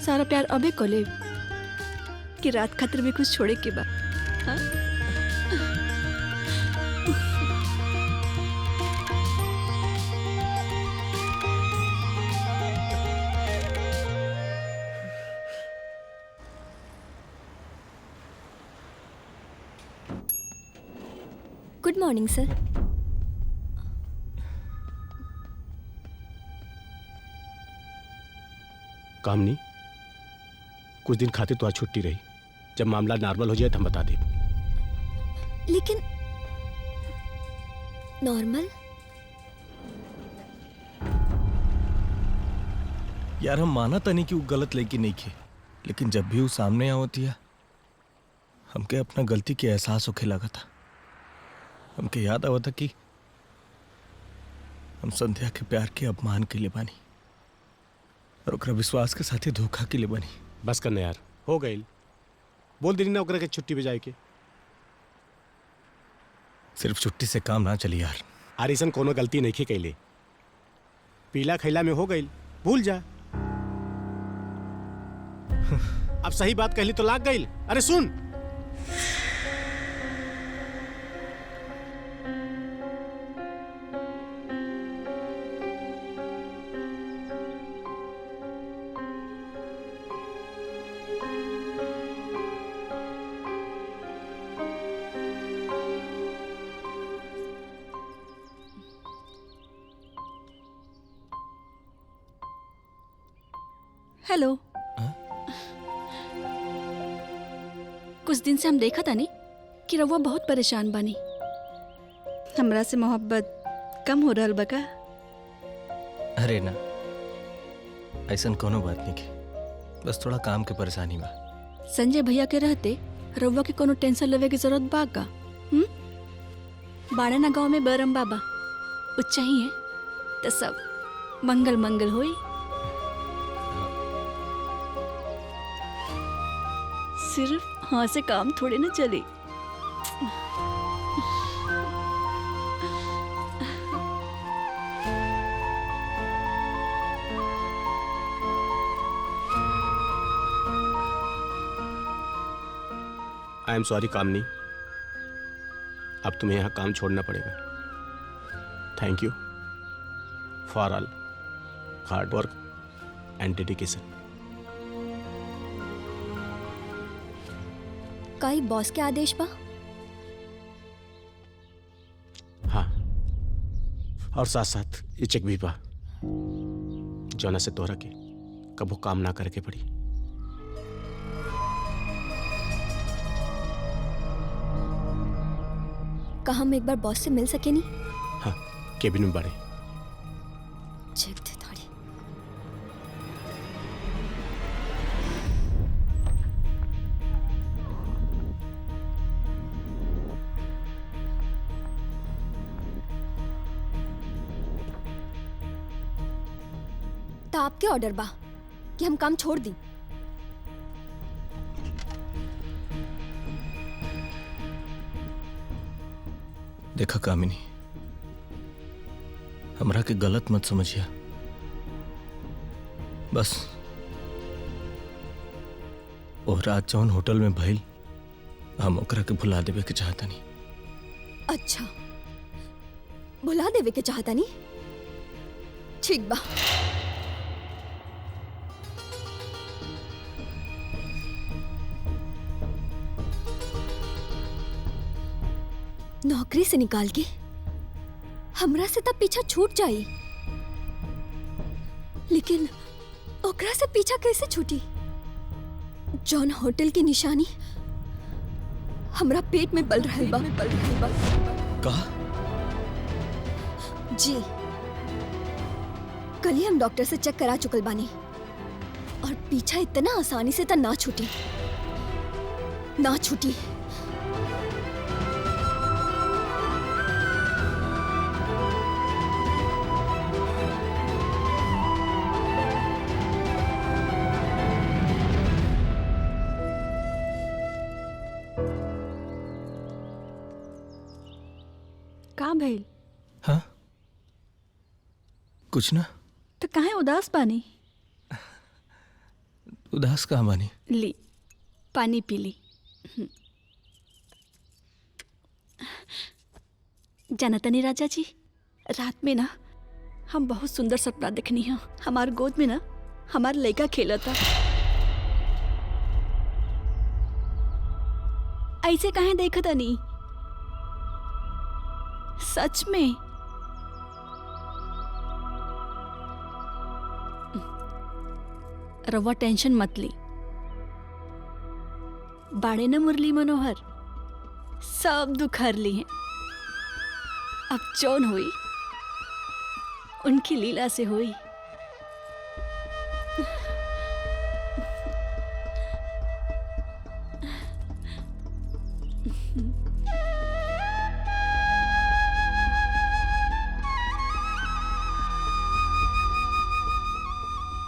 सारा प्यार अबे कोले कि रात खातिर भी कुछ छोड़े के बाद। हाँ? गुड मॉर्निंग सर। कामनी, कुछ दिन खातिर तो आज छुट्टी रही। जब मामला नॉर्मल हो जाए तो हम बता दें। लेकिन नॉर्मल? यार हम माना था नहीं कि वो गलत लड़की नहीं की, लेकिन जब भी वो सामने आवती है हमके अपना गलती के एहसास होखे लगा था। हमके याद आवा था कि हम संध्या के प्यार के अपमान के लिए बनी और ओकरा विश्वास के साथ ही धोखा के लिए बनी। बस करने यार, हो गई। बोल दी ना ओकरा के छुट्टी पे जाए के। सिर्फ छुट्टी से काम ना चली यार। आरिसन कोनो गलती नहीं कैले। पीला खैला में हो गई, भूल जा। अब सही बात कहली तो लाग गई। अरे सुन, हेलो। कुछ दिन से हम देखा था नहीं कि रवा बहुत परेशान बानी। हमरा से मोहब्बत कम हो रहा बका? अरे ना, ऐसा कोनो बात नहीं की, बस थोड़ा काम के परेशानी बा। संजय भैया के रहते रवा के कोनो टेंशन लेवे की जरूरत बा का? बाड़े ना गांव में बरम बाबा वो चाहिए तो सब मंगल मंगल होई। सिर्फ हाँ से काम थोड़े ना चले। आई एम सॉरी कामनी, अब तुम्हें यहाँ काम छोड़ना पड़ेगा। Thank you for all hard work and dedication. काई बॉस के आदेश बा? हाँ, और साथ साथ ये चेक भी बा, जोना से तोहरा के कबो काम ना करके पड़ी। का हम एक बार बॉस से मिल सके नहीं? हाँ, केबिन में बाड़े। चेक दे थोड़ी। तो आपके ऑर्डर बा कि हम काम छोड़ दी? देखा कामिनी, हमरा के गलत मत समझिया। बस ओ रात जौन होटल में भइल, हम ओकरा के भुला देवे के चाहता नहीं। अच्छा, भुला देवे के चाहता नहीं? ठीक बा। नौकरी से निकाल के हमरा से तब पीछा छूट जाई, लेकिन ओकरा से पीछा कैसे छूटी? जॉन होटल की निशानी हमरा पेट में पल रहल बा। कहा? जी, कल ही हम डॉक्टर से चेक करा चुकल बानी और पीछा इतना आसानी से तो ना छूटी, ना छूटी। का भइल? हाँ, कुछ ना। तो काहे उदास बानी? उदास कहाँ बानी? ली, पानी पी ली। जानतनी राजा जी, रात में ना हम बहुत सुंदर सपना देखनी है। हमार गोद में ना हमार लड़का खेला था। ऐसे काहे देखा तनी? सच में रवा टेंशन मत ली, बाड़े न मुरली मनोहर सब दुख हर ली हैं। अब जौन हुई उनकी लीला से हुई।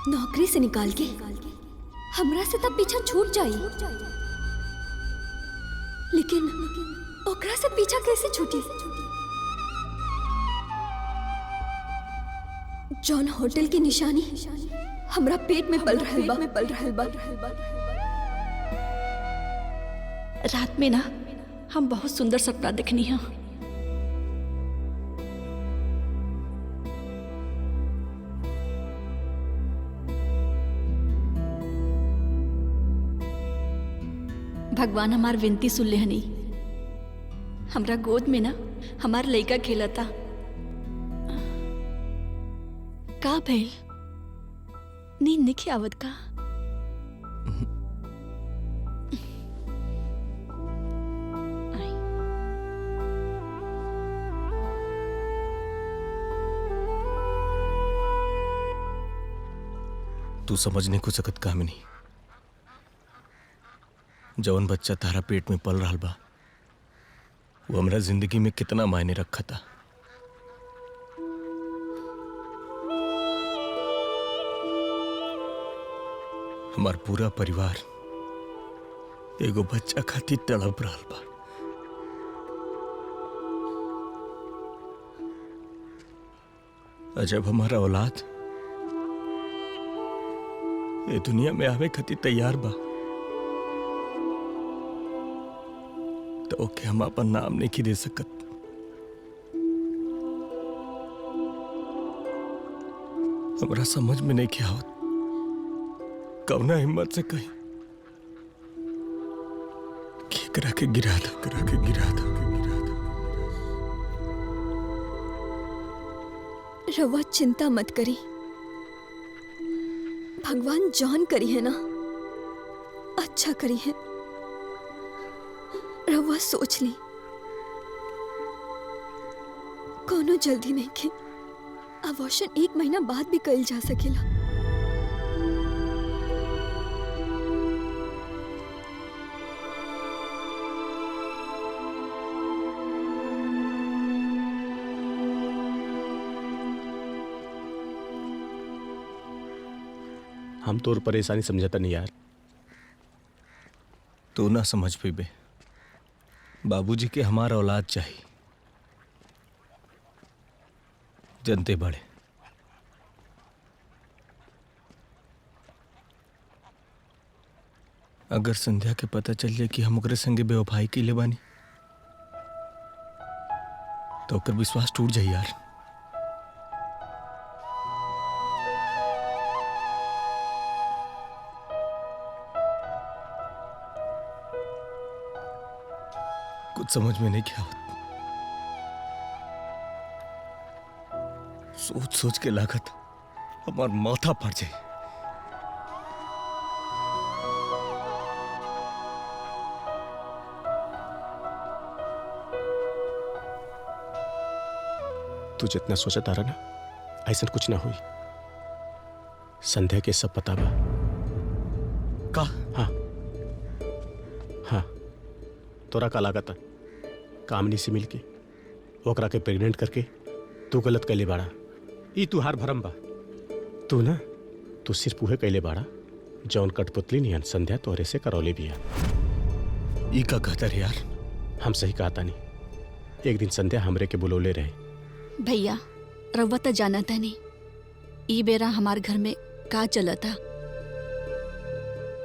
नौकरी से निकाल के हमरा से तब पीछा छूट जाई, लेकिन ओकरा से पीछा कैसे छूटी? जॉन होटल की निशानी हमरा पेट में पल रहल बा। रात में ना हम बहुत सुंदर सपना देखनी है। भगवान हमार विनती सुन लेहनी। हमरा गोद में ना हमार लड़का खेलता। का भइल? नींद नहीं आवत का? तू समझने को सकत कामिनी, जौन बच्चा तारा पेट में पल रहा बा वो हमरा जिंदगी में कितना मायने रखा था। हमार पूरा परिवार एगो बच्चा खातिर तड़प रहा बा। जब हमारा औलाद ये दुनिया में आवे खातिर तैयार बा तो ओके हम अपन नाम नहीं दे सकत। हमरा समझ में नहीं क्या होत कवना हिम्मत से कही करा के गिरा दो। रवा चिंता मत करी, भगवान जॉन करी है ना अच्छा करी है। रवा सोच ली कौनो जल्दी नहीं के। अबॉर्शन 1 महीना बाद भी कइल जा सकेला। हम तोर परेशानी समझता नहीं यार। तू ना समझ पीबे। बाबूजी के हमारा औलाद चाहिए। जनते बड़े अगर संध्या के पता चल जाए कि हम ओकरे संगे बेवफाई की ले बानी तो ओकर विश्वास टूट जाई यार। कुछ समझ में नहीं क्या होता। सोच सोच के लागत हमार माथा फट जाए। तू जितना सोचता रहा ना ऐसा कुछ ना हुई। संध्या के सब पता बा का? हाँ हाँ, तोरा का लागत कामनी से मिलके ओकरा के प्रेग्नेंट करके तू गलत कैले बाड़ा। ई तू हार भरम बा। तू ना तू सिर्फ उहे कैले बाड़ा जौन कठपुतली नियन संध्या तोहरे से करौले बिया। ई का कहतर यार? हम सही कहता नहीं। एक दिन संध्या हमरे के बुलौले रहे। भैया रउआ तो जाना था नहीं ई बेरा हमार घर में का चला था।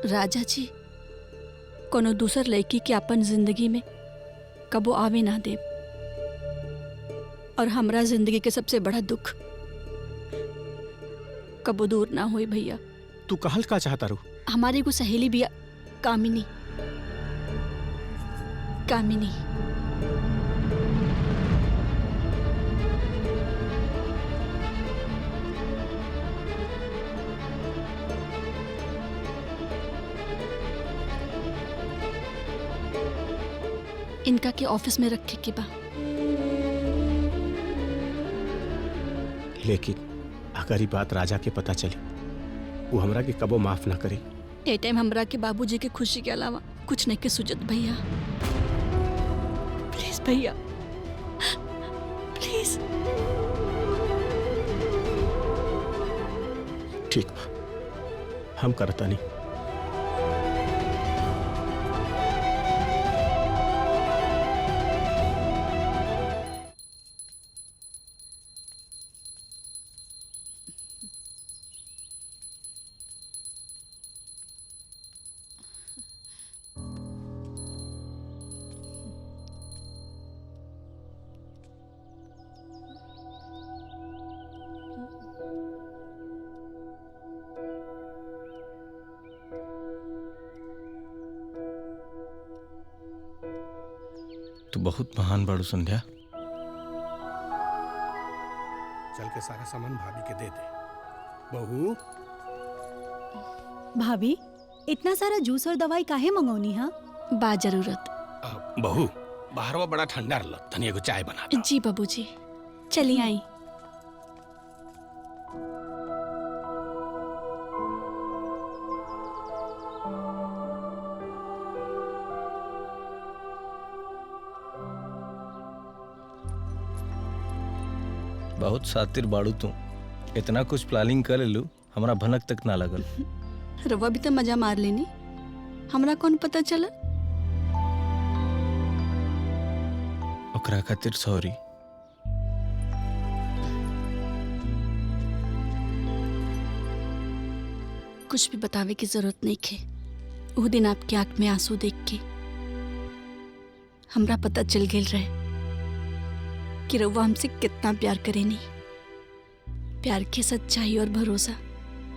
राजा जी कोनो दूसर लड़की के अपन जिंदगी में कबो आवे ना दे। और हमरा जिंदगी के सबसे बड़ा दुख कबो दूर ना होई भैया। तू कहल का चाहता रू? हमारी को सहेली भी कामिनी। कामिनी इनका के ऑफिस में रखे के बा। लेकिन अगर ये बात राजा के पता चली वो हमरा के कबो माफ ना करे। ए टाइम हमरा के बाबूजी के खुशी के अलावा कुछ नहीं के सुजत भैया। प्लीज भैया प्लीज। ठीक बा, हम करता नहीं। तू बहुत महान बाड़ू संध्या। चल के सारा सामान भाभी के दे दे। बहू भाभी इतना सारा जूस और दवाई काहे मंगौनी हा? बा जरूरत। बहू बाहरवा बड़ा ठंडा रहल, तनी एगो चाय बना दो। जी बाबूजी चलिए आई। बहुत शातिर बाड़ू तू। इतना कुछ प्लानिंग कर लू हमरा भनक तक ना लगल। रवा भी तो मजा मार लेनी। हमरा कौन पता चला? ओकरा खातिर सॉरी। कुछ भी बतावे की जरूरत नहीं खे। वो दिन आपकी आंख में आंसू देख के हमरा पता चल गेल रहे कि रउआ हमसे कितना प्यार करेनी। प्यार की सच्चाई और भरोसा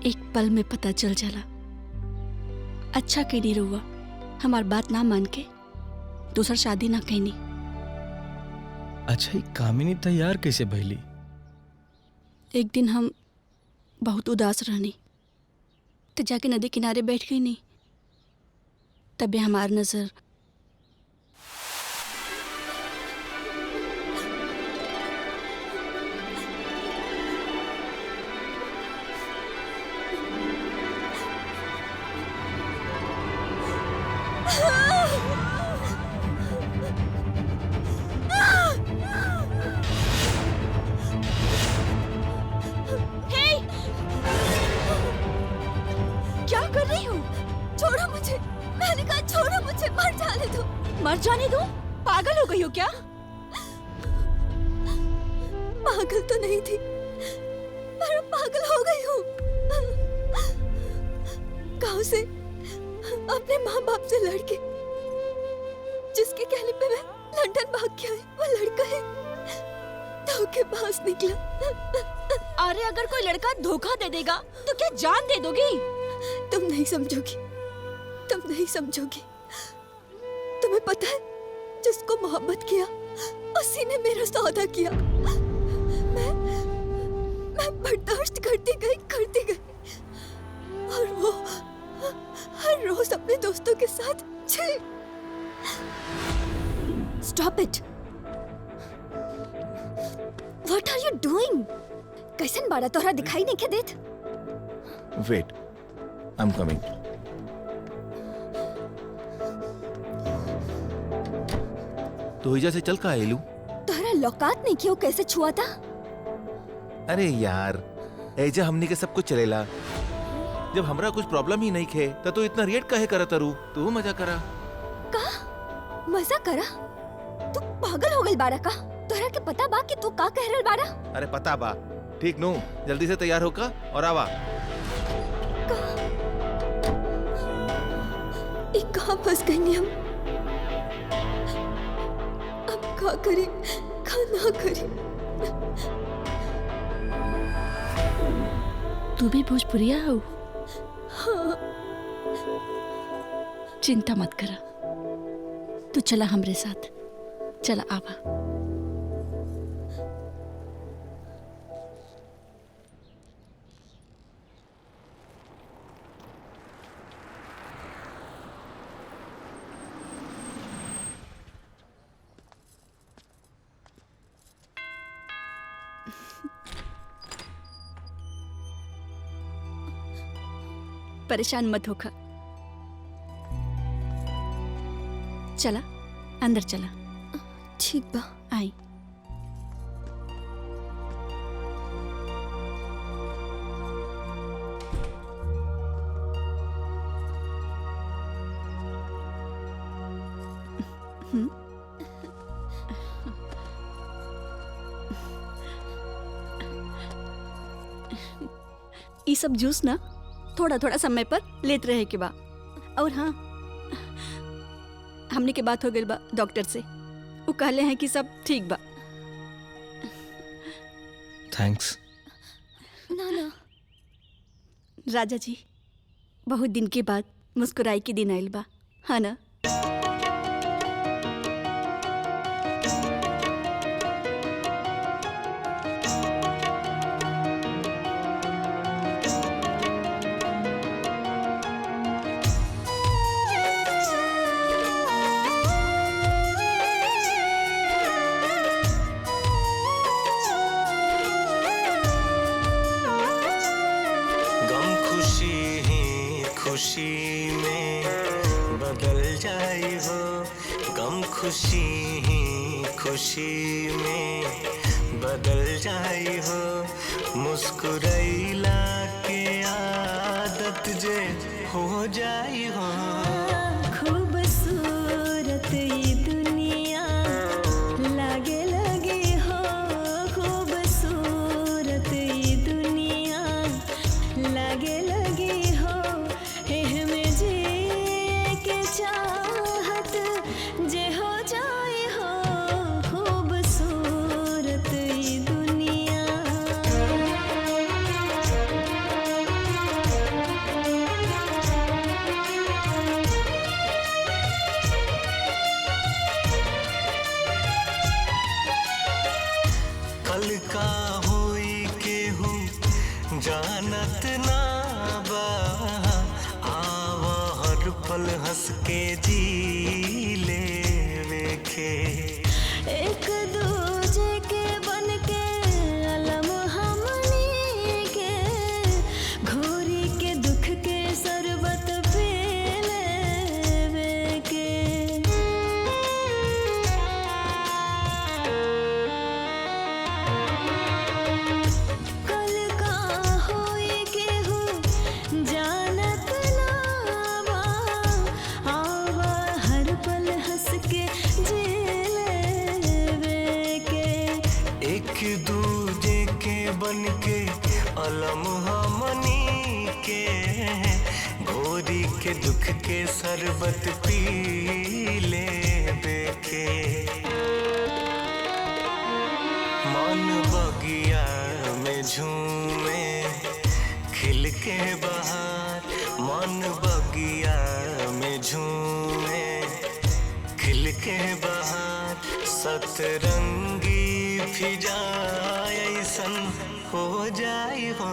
एक पल में पता चल जाला। अच्छा कहनी रउआ हमार बात ना मान के दूसर शादी ना कहनी। अच्छा ये कामिनी तैयार कैसे भइली? एक दिन हम बहुत उदास रहनी तो जाके नदी किनारे बैठ गई नहीं। तबे हमार नजर दे दूं? पागल हो गई हो क्या? पागल तो नहीं थी, पर पागल हो गई हूँ। गांव से अपने माँ बाप से लड़के, जिसके कहने पे मैं लंदन भाग के आई, वो लड़का है के पास निकला। अरे अगर कोई लड़का धोखा दे देगा तो क्या जान दे दोगी? तुम नहीं समझोगी, तुम नहीं समझोगी। तुम्हें पता है, जिसको मोहब्बत किया उसी ने मेरा सौदा किया। मैं बर्दाश्त करती गई और वो हर रोज अपने दोस्तों के साथ Stop it! What are you doing? कैसन बाड़ा तोहरा दिखाई नहीं के देत? Wait, I'm coming. तो इजा से चल का आइलू? तोहरा लौकात नहीं क्यों कैसे छुआ था? अरे यार, ऐजा हमनी के सब कुछ चलेला। जब हमरा कुछ प्रॉब्लम ही नहीं खे, तो इतना रिएक्ट काहे करत रू? तू मजा करा। का? मजा करा? तू पागल हो गई बाड़ा का? तोहरा के पता बा कि तू का कह रहल बाड़ा? अरे पता बा, ठीक नो, जल्दी से तैयार होका और आवा। कहाँ फंस गई हम? अब का करी, का ना करी? तू भी भोजपुरिया हो? हाँ। चिंता मत करा, तू चला हमरे साथ, चला आवा। परेशान मत होखा, चला अंदर चला। ठीक बा, आई। ये सब जूस ना थोड़ा थोड़ा समय पर लेत रहे के बा। और हाँ, हमने के बात हो गई बा डॉक्टर से, वो कहले हैं कि सब ठीक बा। थैंक्स। ना ना राजा जी, बहुत दिन के बाद मुस्कुराई के दिन आइल बा, हाँ ना? खुशी में बदल जाई हो, गम खुशी ही खुशी में बदल जाई हो, मुस्कुराइला के आदत जे हो जाई हो। खूबसूरत ये दुनिया लागे लगे हो, खूबसूरत ये दुनिया लागे लगे हो, में जी के चाहत जे हो जाए हो, खूबसूरत ये दुनिया। कल का हुई के हूँ जानत ना बा, पल हंस के जी ले वेखे, एक दूजे के बन के अलम हमनी के, घोरी के दुख के शरबत पी लेवे के। कल का होई के हूँ जानत ना बा, आवा बलम हमनी के गोरी के दुख के शरबत पी ले बेके मन बगिया में झूमे खिल के बहार मन बगिया में झूमे खिल के बहार सतरंगी फिजाए ऐसन हो जाए हो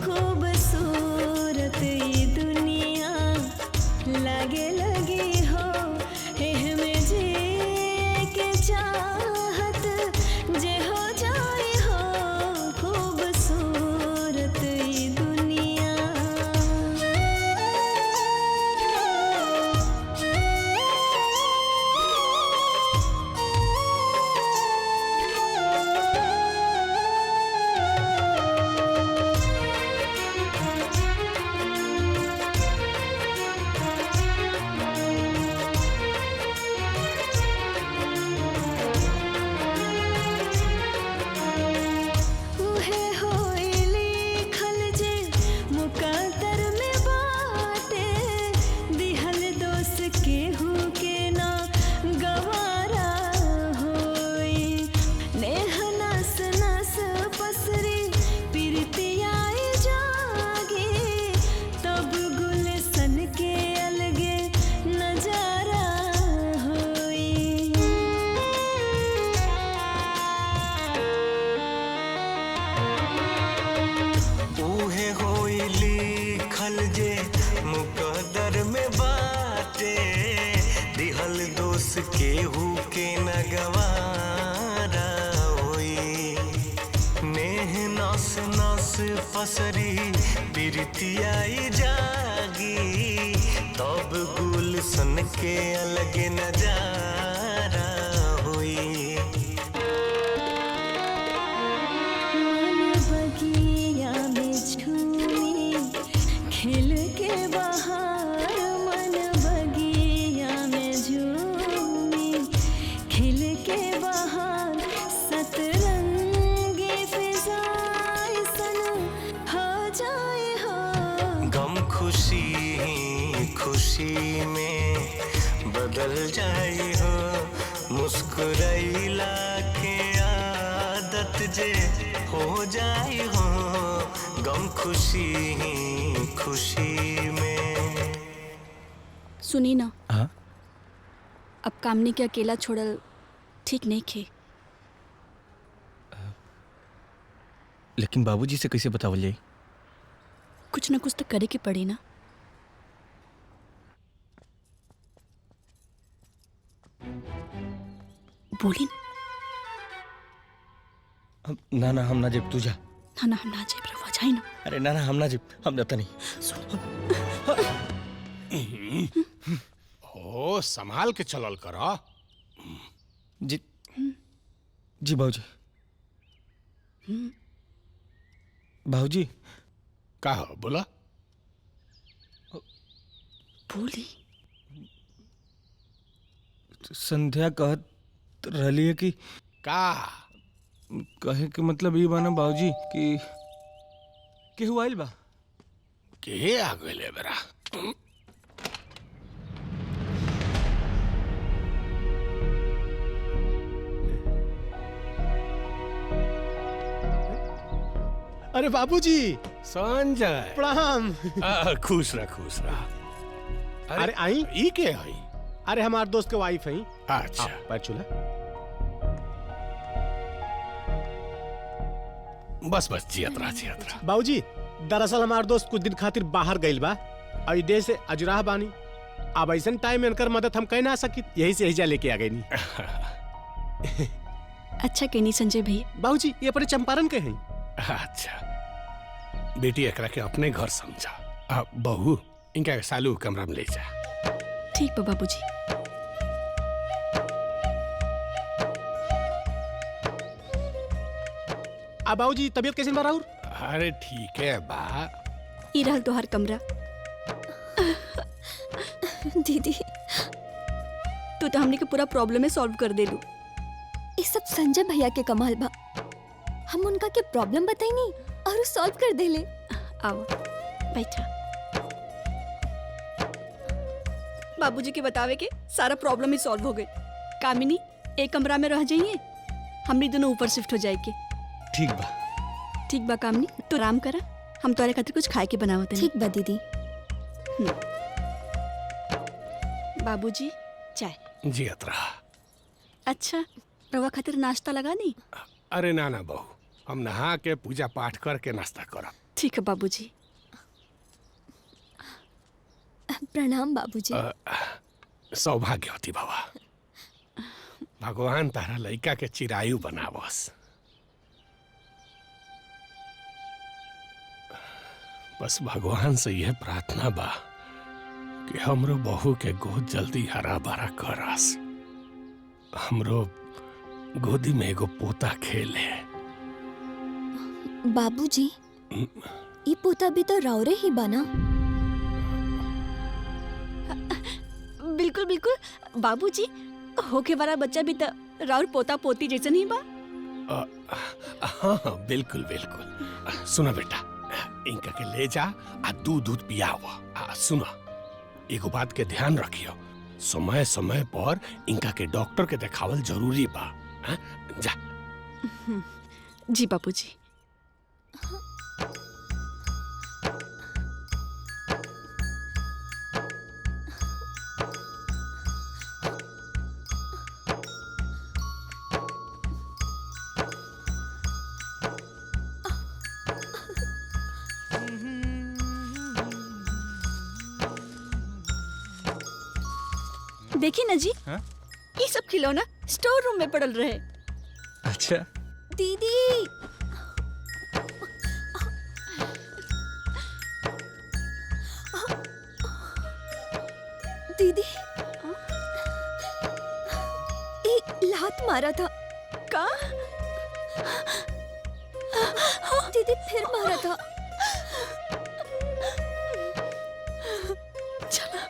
खूबसूरत ये दुनिया लगे लगी हो में जी के चाहत जे हो जाए हो खूबसूरत ये दुनिया उहे होइली खल जे मुकद्दर में बाटे दिहल दोस्त केहू के ना गवारा होई नेह नस नस पसरी प्रीतियाई जागी तब गुलशन के अलगे नजारा उहे होइली खल जे मुकद्दर में बाटे दिहल दोस्त केहू के न गवारा होई नेह नस नस पसरी प्रीतियाई जागी तब गुलशन के अलगे नजारा होई मन बगिया में झूमी खिल के बहार मन बगिया में झूमी खिल के बहार सतरंगी फिजाएं सन हो जाए हो गम खुशी खुशी में बदल जाई हो मुस्कुराइला के आदत जे हो जाई हो गम खुशी खुशी में सुनी ना हाँ अब कामनी के अकेला छोड़ल ठीक नहीं खे। लेकिन बाबूजी से कैसे बतावल जाई? कुछ ना कुछ तो करे के पड़ी ना। बोली ना ना हम ना जेब तू जा। ना ना हम ना जेब रवा जाए ना। अरे ना ना हम ना जेब हम जाता नहीं। ओ संभाल के चलल करो। जी जी बाबूजी। बाबूजी का हो बोला? बोली संध्या कहत रही है कि का कहे के मतलब ये बाना बाबूजी कि केहू आइल बा। के आ गइले बेरा? अरे बाबूजी संजय प्रणाम। खुश रह। अरे आई ई के हई? अरे हमार दोस्त के वाइफ है। अच्छा पैर छूला। बस बस जियत रहा। बाबूजी दरअसल हमार दोस्त कुछ दिन खातिर बाहर गइल बा और देश से अजुराह बानी। अब ऐसा टाइम में इनकर मदद हम कह ना सकी, यही से हिजा लेके आ गई। अच्छा कहनी संजय भैया। बाबूजी ये अपने चंपारण के हैं। अच्छा बेटी एकरा के अपने घर समझा। बहू इनका सालू कमरा में ले जा। ठीक बा बाबूजी। अब बाबूजी तबीयत कैसे बा राहुल? अरे ठीक है बा। ई रहल तोहार कमरा। दीदी तू तो हमने के पूरा प्रॉब्लम में सॉल्व कर देलू। ये सब संजय भैया के कमाल बा। हम उनका के प्रॉब्लम बताई नहीं और सॉल्व कर दे ले। आओ बैठा। बाबूजी के बतावे के सारा प्रॉब्लम ही सॉल्व हो गई। कामिनी एक कमरा में रह जाइए, हमनी दोनों ऊपर शिफ्ट हो जाएगी। ठीक बा। ठीक बा कामिनी, तो आराम करा, हम तोरे खातिर कुछ खाए के बनावत हनी। ठीक बा दीदी। बाबूजी चाय। जी अतरा। अच्छा रवा खातिर नाश्ता लगा दी? अरे ना ना बहू, हम नहा के पूजा पाठ करके नाश्ता करब। ठीक है बाबूजी। प्रणाम बाबूजी। सौभाग्यवती बाबा, भगवान तारा लइका के चिरायु बनावस। बस भगवान से यह प्रार्थना बा कि हमरो बहू के गोद जल्दी हरा भरा करस, हमरो गोदी में एगो पोता खेले। बाबूजी ये पोता भी तो रावरे ही बना। बिल्कुल बिल्कुल बाबूजी, होके वाला बच्चा भी तो राउर पोता पोती जैसे नहीं बा। हाँ हाँ बिल्कुल बिल्कुल। सुना बेटा, इनका के ले जा आ दूध पियावा। सुना एगो बात के ध्यान रखियो, समय समय पर इनका के डॉक्टर के देखावल जरूरी बा। जा। जी बाबूजी। देखिए ना जी, ये सब खिलौना स्टोर रूम में पड़ल रहे। अच्छा दीदी दीदी एक लात मारा था। का? दीदी फिर मारा था। चला।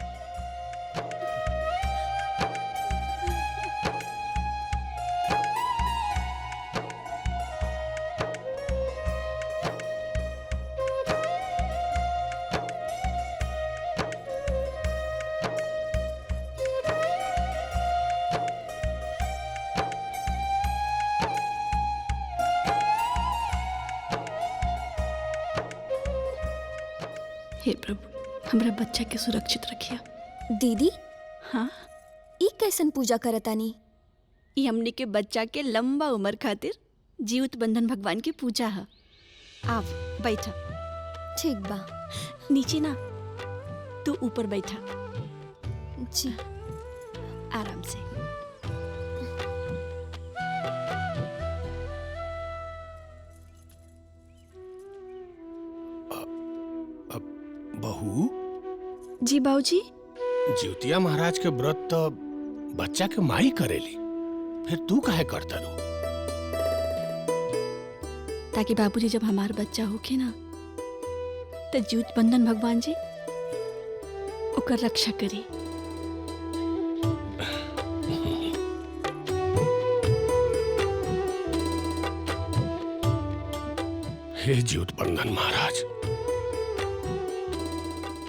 हे प्रभु, हमरा बच्चा के सुरक्षित रखिया। दीदी हाँ, ई कैसन पूजा करतानी? ई हमनी के बच्चा के लंबा उम्र खातिर जीवित बंधन भगवान की पूजा है। आप बैठा। ठीक बा। नीचे ना, तू ऊपर बैठा। जी। आराम से। बहू। जी बाबूजी। ज्योतिया महाराज के व्रत तो बच्चा के माई करेली, फिर तू काहे करता रू? ताकि बाबूजी जब हमार बच्चा होके ना तो जीवित बंधन भगवान जी ओकर रक्षा करी। हे जीवित बंधन महाराज,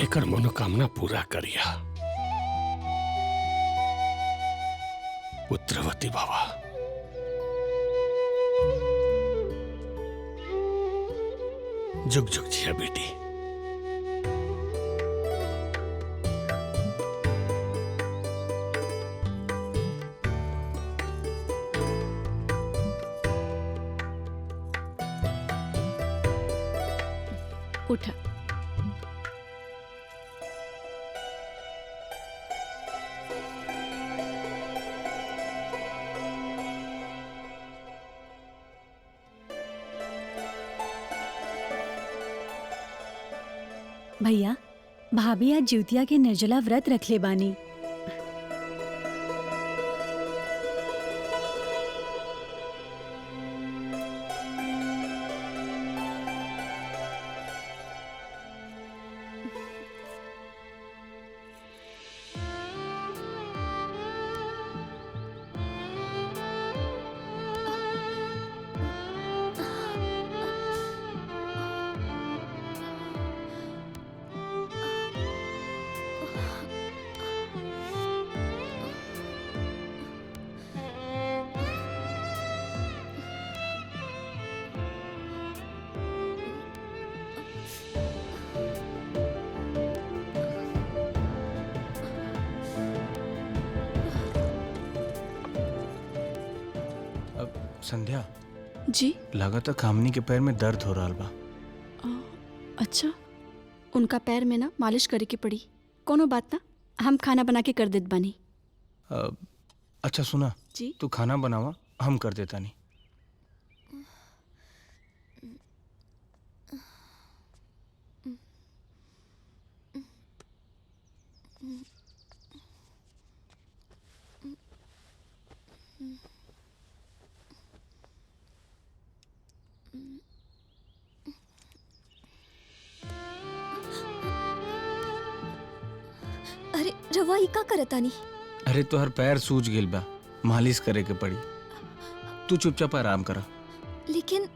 एकर मनोकामना पूरा करिया। पुत्रवती बाबा। जुग जुग जिया बेटी। उठा। भैया, भाभी आज ज्योतिया के निर्जला व्रत रख ले बानी। संध्या जी। लगातार कामनी के पैर में दर्द हो रहा बा। अच्छा, उनका पैर में ना मालिश करे के पड़ी। कोनो बात ना, हम खाना बना के कर देत बानी। अच्छा सुना जी। तू खाना बनावा, हम कर देता नहीं। अरे रवा ई का करतानी? अरे तोहर पैर सूज गेल बा, मालिश करे के पड़ी। तू चुपचाप आराम करा। लेकिन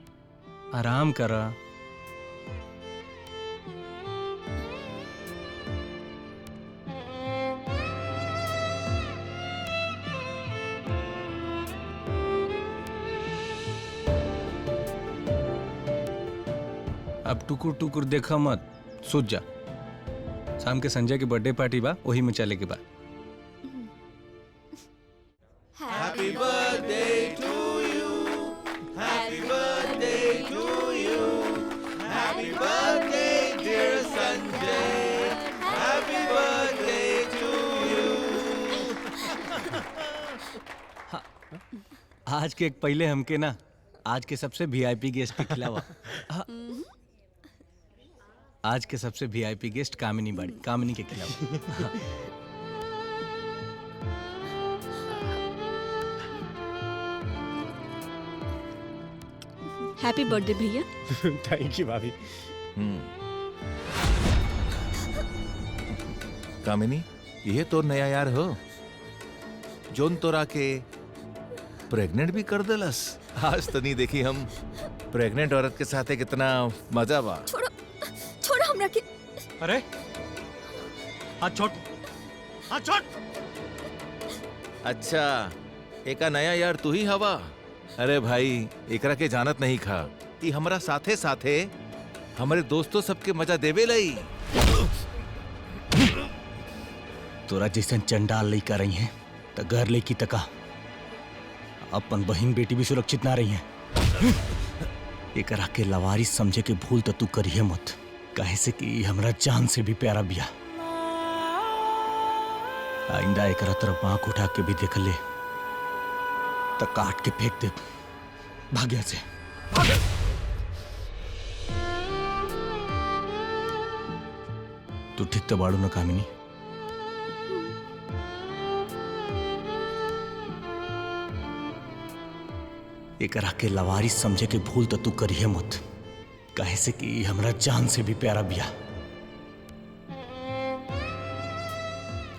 आराम करा। अब टुकुर टुकुर देखा मत, सूझ जा। शाम के संजय की बर्थडे पार्टी बा, वही में चले के बा। Happy birthday to you. Happy birthday to you. Happy birthday dear Sanjay. Happy birthday to you. आज के एक पहले हमके ना, आज के सबसे वीआईपी गेस्ट के खिलावा। आज के सबसे वीआईपी गेस्ट कामिनी बाड़ी, कामिनी के खिलावा। हैप्पी बर्थडे भैया। थैंक यू भाभी। कामिनी, ये तो नया यार हो जोन तोरा के प्रेग्नेंट भी कर देलस। आज तो नहीं देखी हम प्रेग्नेंट औरत के साथ कितना मजा बा। छोड़ो छोड़ो हमरा के। अरे हाथ छोड़, हाथ छोड़। अच्छा, एका नया यार तू ही हवा। अरे भाई, एकरा के जानत नहीं खा कि हमरा साथे साथे हमारे दोस्तों सबके मजा देवे लई। तोरा जैसे चंडाल लइका रही हैं तो घर लइकी तका अपन बहन बेटी भी सुरक्षित ना रही हैं। एकरा के लवारिस समझे के भूल तो तू करिए मत, काहे से कि हमरा जान से भी प्यारा बिया। आइंदा एकरा तरफ आंख उठा के भी देख ले तो काट के फेंक दे भाग्य से। तू ठीक तो बाड़ू ना कामिनी? एकरा के लवारिस समझे के भूल तो तू करिए मत, काहे से कि हमरा जान से भी प्यारा बिया,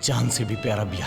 जान से भी प्यारा बिया।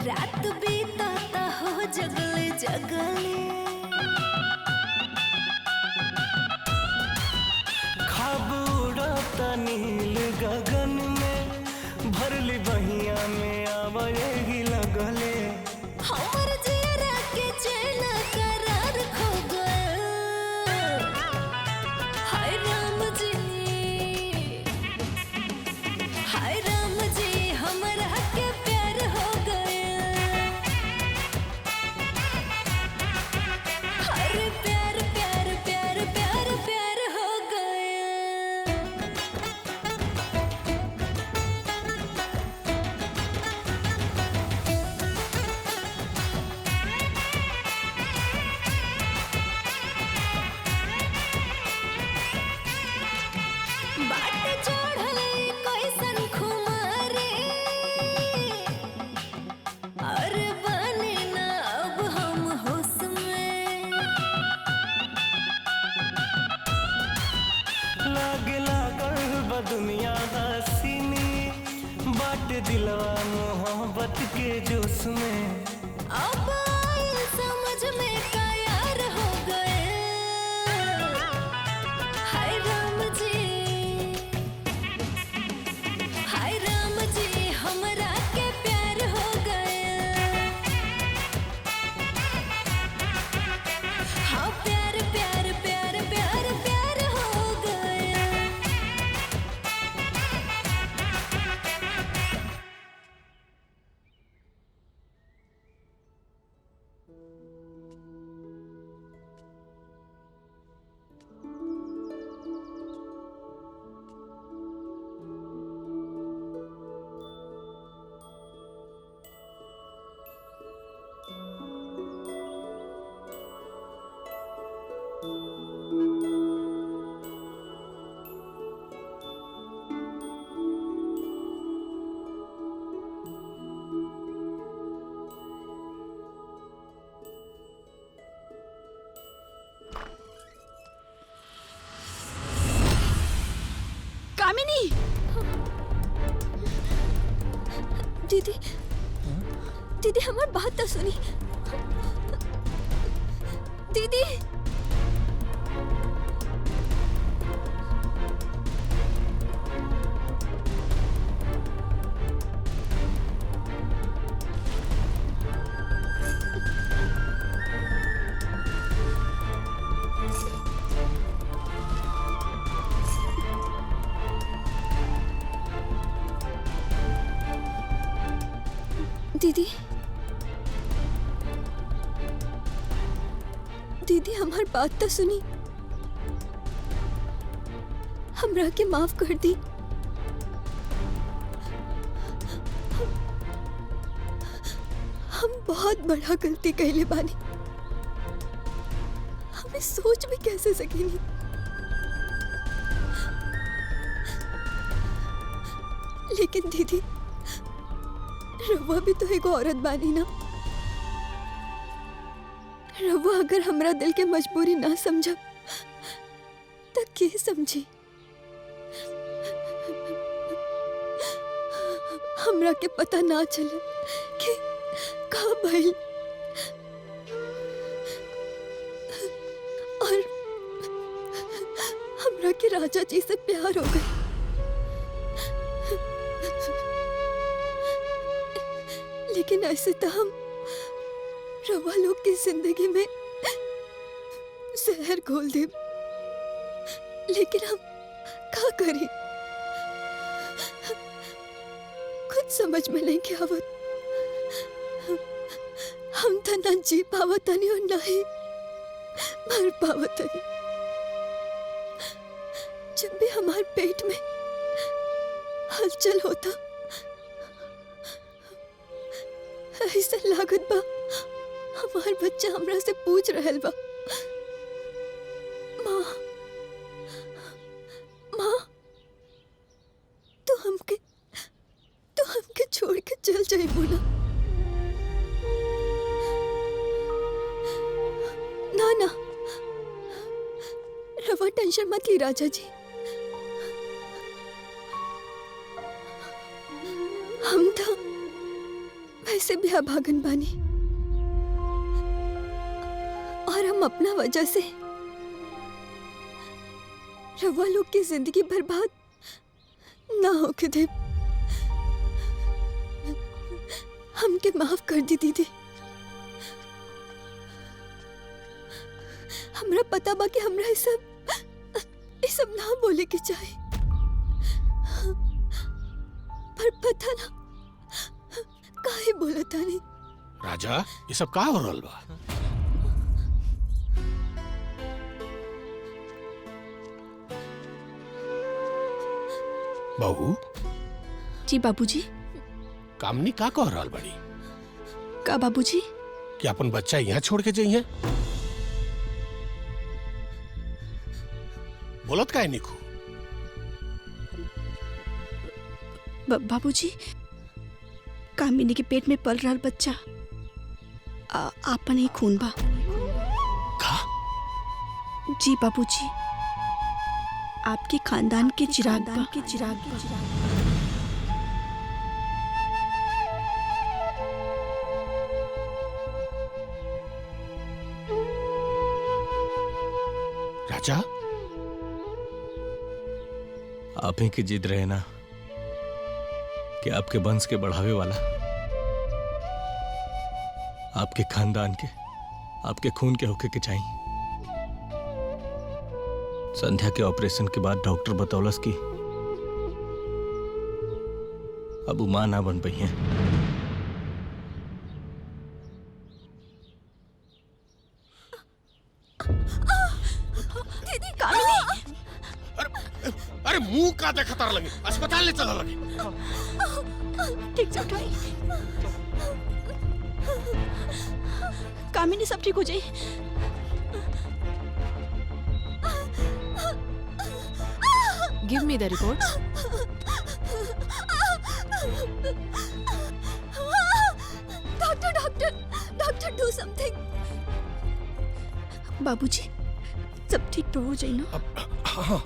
रात बीताता हो जगले जगले खाब उड़ाता नील गगन में भरली बहिया में आवाएगी लगले हमर जियरा के चैन करार खो गए हाय राम जी हमरा के प्यार हो गए अरे प्यार प्यार प्यार प्यार प्यार हो गए बाट चढ़ले कैसन खुमारे अरे बने ना अब हम होश में लागे लागल बा दुनिया हसीनी बाट दिलवा मोहब्बत के जोश में अब आइल समझ में का यार हो गए हाय राम जी हमरा के प्यार हो गए हाँ प्यार प्यार प्यार प्यार प्यार हो गए कामिनी दीदी दीदी हमार बात तो सुनी दीदी दीदी दीदी हमार बात तो सुनी हमरा के माफ कर दी हम बहुत बड़ा गलती कैले बानी हमें सोच भी कैसे सकेनी लेकिन दीदी रवा भी तो एक औरत बानी ना रवा अगर हमरा दिल के मजबूरी ना समझा तो के समझी हमरा के पता ना चला कि का भइल और हमरा के राजा जी से प्यार हो गया लेकिन ऐसे तो हम रवा लोग की जिंदगी में जहर घोल दे लेकिन हम क्या करें कुछ समझ में नहीं क्या आवत हम तो ना जी पावतनी और ना ही मर पावतनी जब भी हमारे पेट में हलचल होता ऐसा लागत बा हमार बच्चा हमरा से पूछ रहल बा माँ माँ तो हमके छोड़ के चल जाए बोला ना ना रवा टेंशन मत ली राजा जी हम तो वैसे भी अभागन बानी और हम अपना वजह से रवा लोग की जिंदगी बर्बाद ना होके दे। हमके माफ कर दी दीदी। हमरा पता बा कि हमरा ये सब ना बोले के चाहे, पर पता ना काहे बोला तानी। राजा ये सब का हो रहल बा? बहू। जी बाबूजी। कामनी का कह रहल बड़ी? का बाबूजी? कि अपन बच्चा यहाँ छोड़ के जाइए? बोलत काहे निकू? बाबूजी, कामिनी के पेट में पल रहा बच्चा आपन ही खून बा। का? जी बाबूजी, आपके खानदान के चिराग बा। राजा, आप ही की जिद रहे ना कि आपके वंश के बढ़ावे वाला, आपके खानदान के, आपके खून के होके के चाहिए। संध्या के ऑपरेशन के बाद डॉक्टर बतौलस की अब वो मां ना बन पाई है। दीदी कामिनी। अरे मुंह का देखा तार लगे, अस्पताल ले चला लगे। ठीक से उठाई। कामिनी सब ठीक हो जाए। Give me the reports. Doctor do something. बाबूजी, सब ठीक तो हो जाए ना? हाँ,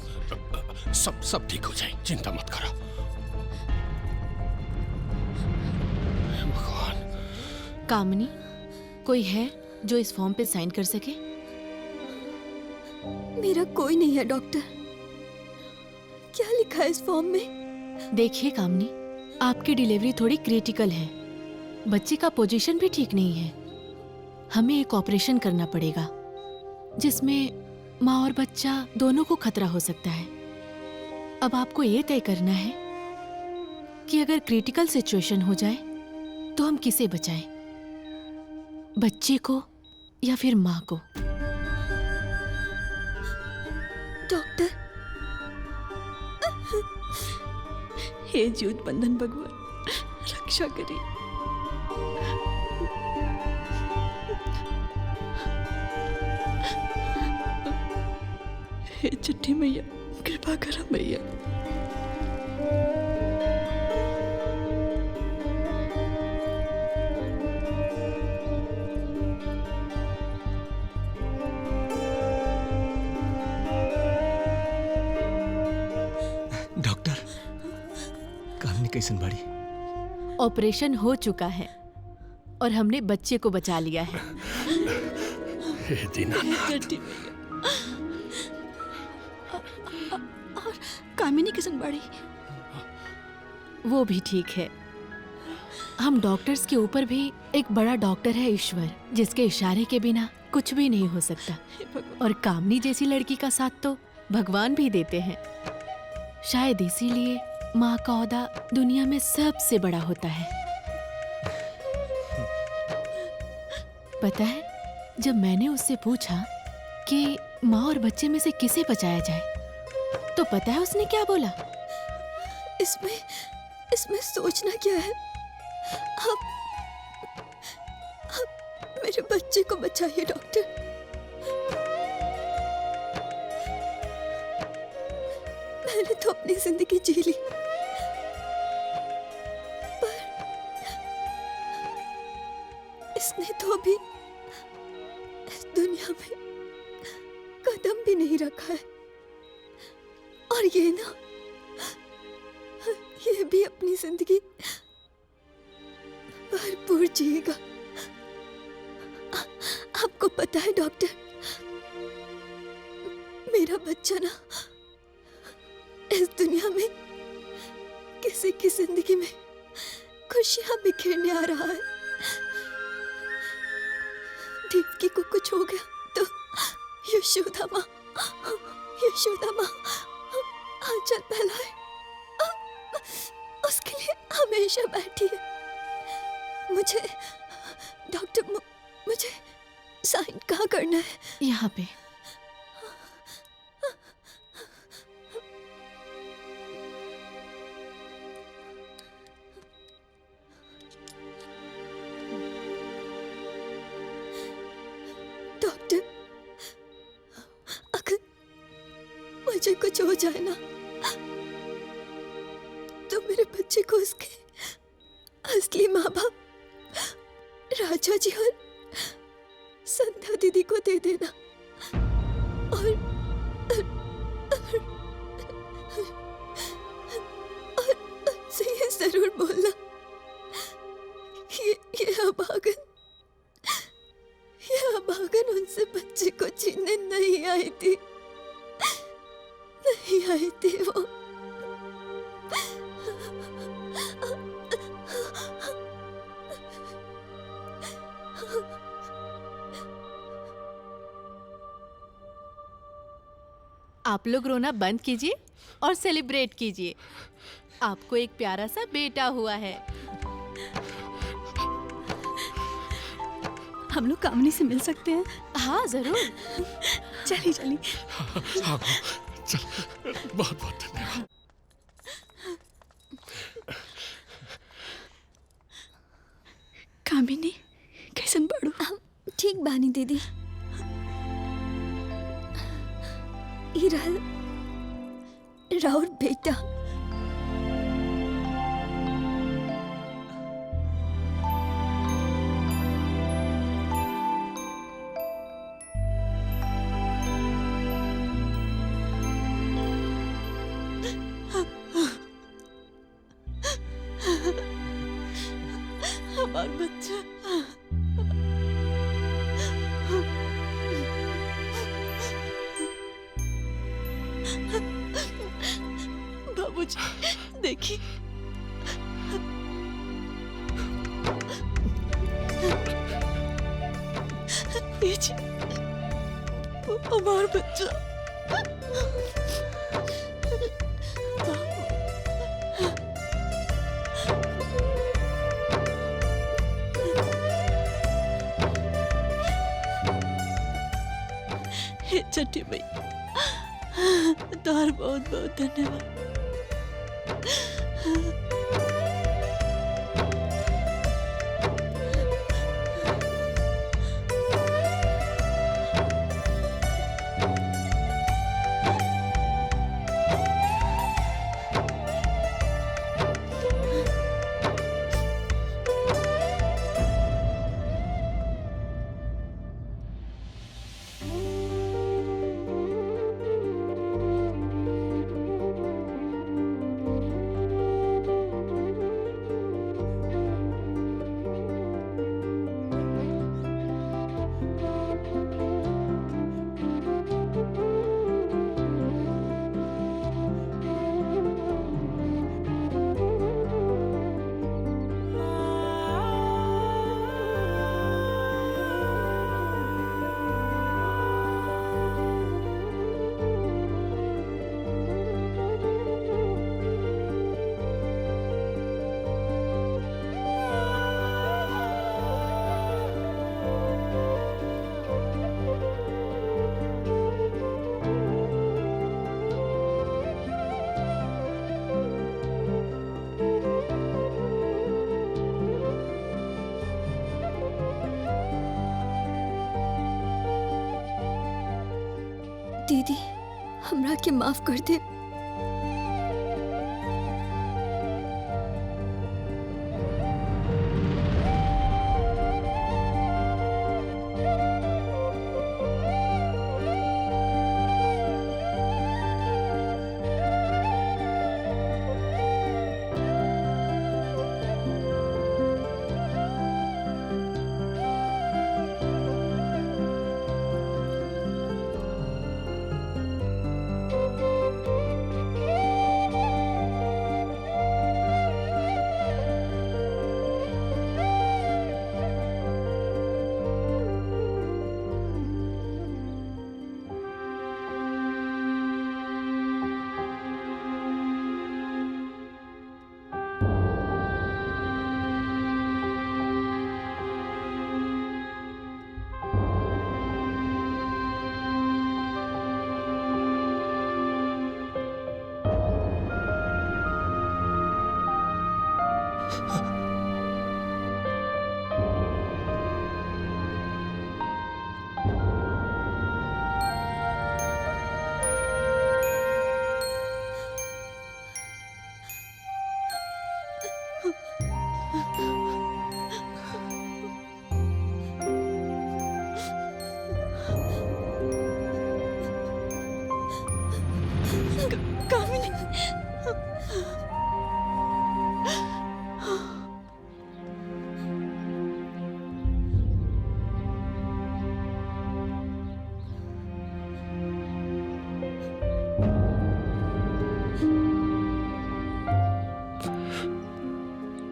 सब ठीक हो जाए, चिंता मत करो। भगवान। कामनी, कोई है जो इस फॉर्म पे साइन कर सके? मेरा कोई नहीं है डॉक्टर। क्या लिखा है इस फॉर्म में? देखिए कामनी, आपकी डिलीवरी थोड़ी क्रिटिकल है। बच्चे का पोजीशन भी ठीक नहीं है। हमें एक ऑपरेशन करना पड़ेगा जिसमें माँ और बच्चा दोनों को खतरा हो सकता है। अब आपको ये तय करना है कि अगर क्रिटिकल सिचुएशन हो जाए तो हम किसे बचाएं, बच्चे को या फिर माँ को? डॉक्टर, हे ज्योत बंधन भगवान, रक्षा करे। हे चिट्ठी मैया, कृपा करा मैया। डॉक्टर, कामनी कैसन बाड़ी? ऑपरेशन हो चुका है और हमने बच्चे को बचा लिया है। हे दीनानाथ। और कामिनी किसन बाड़ी? वो भी ठीक है। हम डॉक्टर्स के ऊपर भी एक बड़ा डॉक्टर है ईश्वर, जिसके इशारे के बिना कुछ भी नहीं हो सकता। और कामनी जैसी लड़की का साथ तो भगवान भी देते हैं। शायद इसीलिए माँ का औहदा दुनिया में सबसे बड़ा होता है। पता है, जब मैंने उससे पूछा कि माँ और बच्चे में से किसे बचाया जाए, तो पता है उसने क्या बोला? इसमें सोचना क्या है? आप मेरे बच्चे को बचाइए डॉक्टर। मैंने तो अपनी जिंदगी जी ली, पर इसने तो अभी इस दुनिया में कदम भी नहीं रखा है। और ये ना, ये भी अपनी जिंदगी भरपूर जिएगा। आपको पता है डॉक्टर, मेरा बच्चा ना इस दुनिया में किसी की जिंदगी में खुशियां बिखेरने आ रहा है। देवकी को कुछ हो गया तो यशोदा माँ आंचल फैलाए उसके लिए हमेशा बैठी है। मुझे डॉक्टर मुझे साइन कहाँ करना है? यहाँ पे। डॉक्टर, अगर मुझे कुछ हो जाए ना तो मेरे बच्चे को उसके असली माँ बाप राजा जी और संध्या दीदी को दे देना। और उनसे ये जरूर बोलना ये अभागन उनसे बच्चे को छीनने नहीं आई थी वो। आप लोग रोना बंद कीजिए और सेलिब्रेट कीजिए। आपको एक प्यारा सा बेटा हुआ है। हम लोग कामनी से मिल सकते हैं? हाँ जरूर। चलिए चलिए। हाँ, चल, बहुत बहुत धन्यवाद। कामिनी कैसन बाड़ू? ठीक बानी दीदी। ई रहल राउर बेटा। हमार बच्चा। बाबूजी देखिए। हमार बच्चा। हे छठी भाई, तोहर बहुत बहुत धन्यवाद। दीदी, हमरा के माफ कर दे। कामिनी,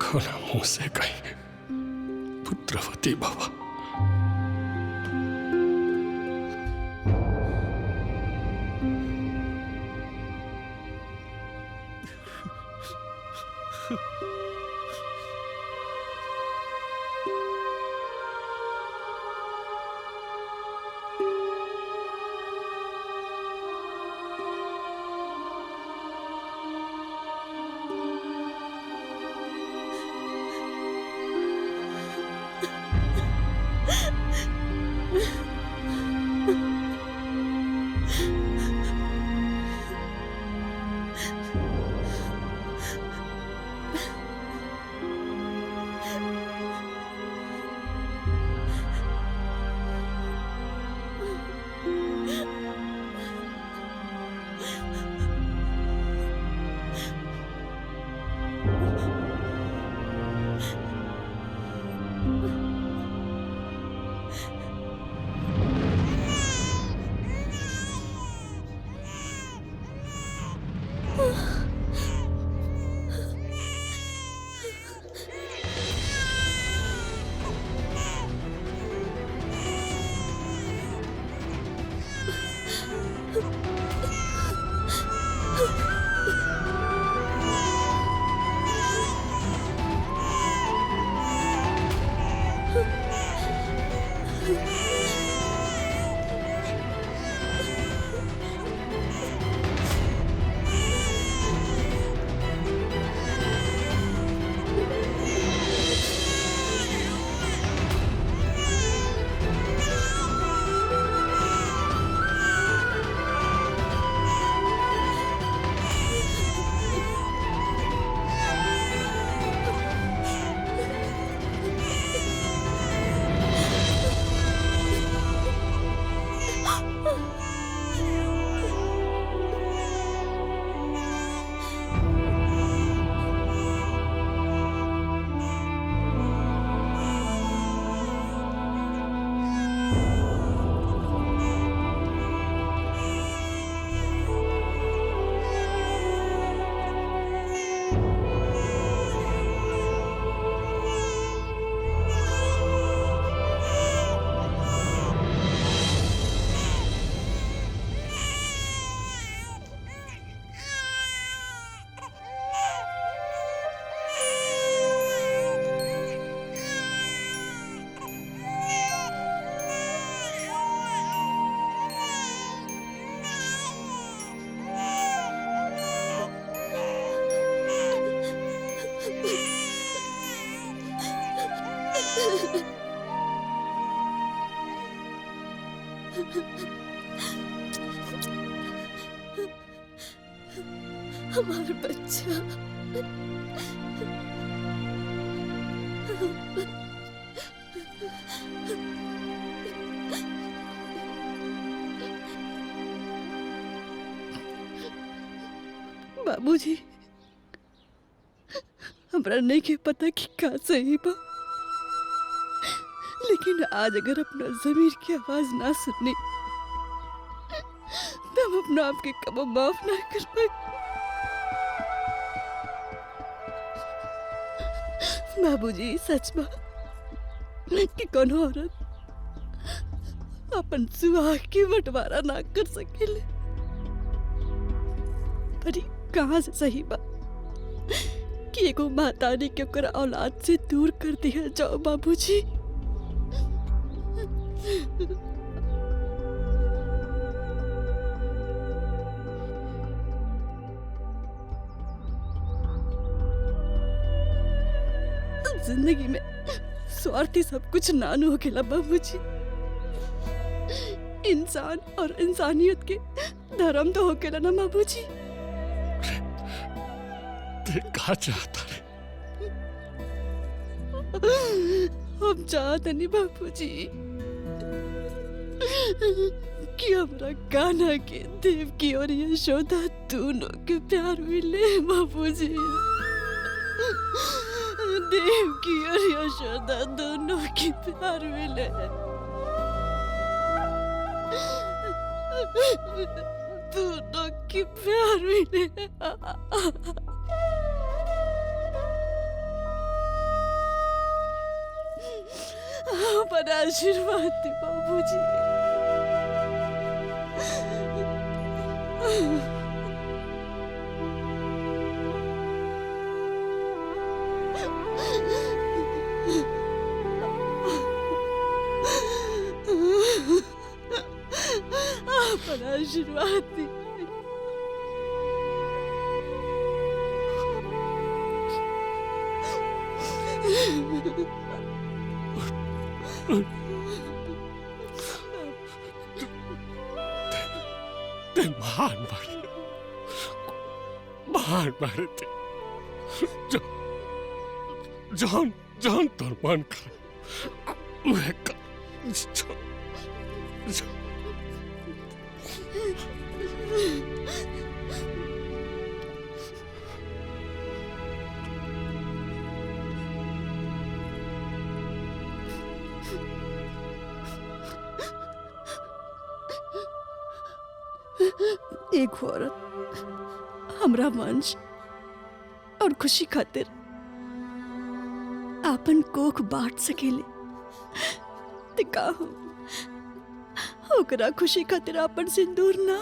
खोला मुंह से कहीं पुत्रवती बाबा। हमारा बच्चा। बाबूजी, हमरा नहीं के पता कि का सही बा, लेकिन आज अगर अपना जमीर की आवाज ना सुननी तो हम अपना आप के कबो माफ ना कर पाए। बाबूजी, सच बा कि कोनो औरत अपन सुहाग की बंटवारा ना कर सकेले, पर ई कहाँ से सही बा कि एगो महतारी के ओकर औलाद से दूर कर दिया जाओ। बाबूजी, जिंदगी में स्वार्थी सब कुछ नानू होखेला बाबूजी। इंसान और इंसानियत के धर्म तो होखेला ना बाबूजी। ते का चाहता रे? हम चाहते नहीं बाबूजी कि हमरा गाना के देवकी और यशोदा दोनों के प्यार मिले बाबूजी। देवकी और यशोदा दोनों के प्यार मिले। दोनों के प्यार मिले। बड़ा आशीर्वाद दे बाबूजी। बड़ा आशीर्वाद दे। ते महान मारे ते जॉन जॉन तोर मान कर वह कर एक औरत हमरा वंश और खुशी खातिर आपन कोख बांट सकेले ते का ओकरा खुशी खातिर आपन सिंदूर ना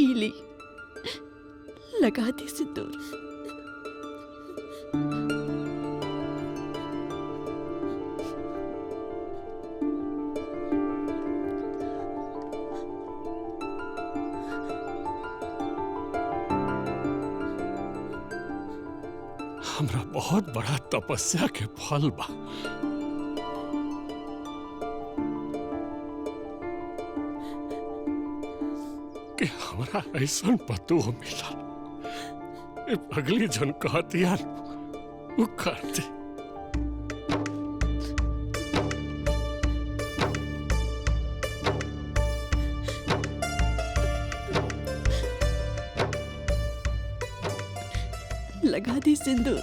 इली लगा दे सिंदूर। हमरा बहुत बड़ा तपस्या के फल बा। कि हमरा ऐसा पतो मिला अगली जन कहती यार वो करते। लगा दी सिंदूर।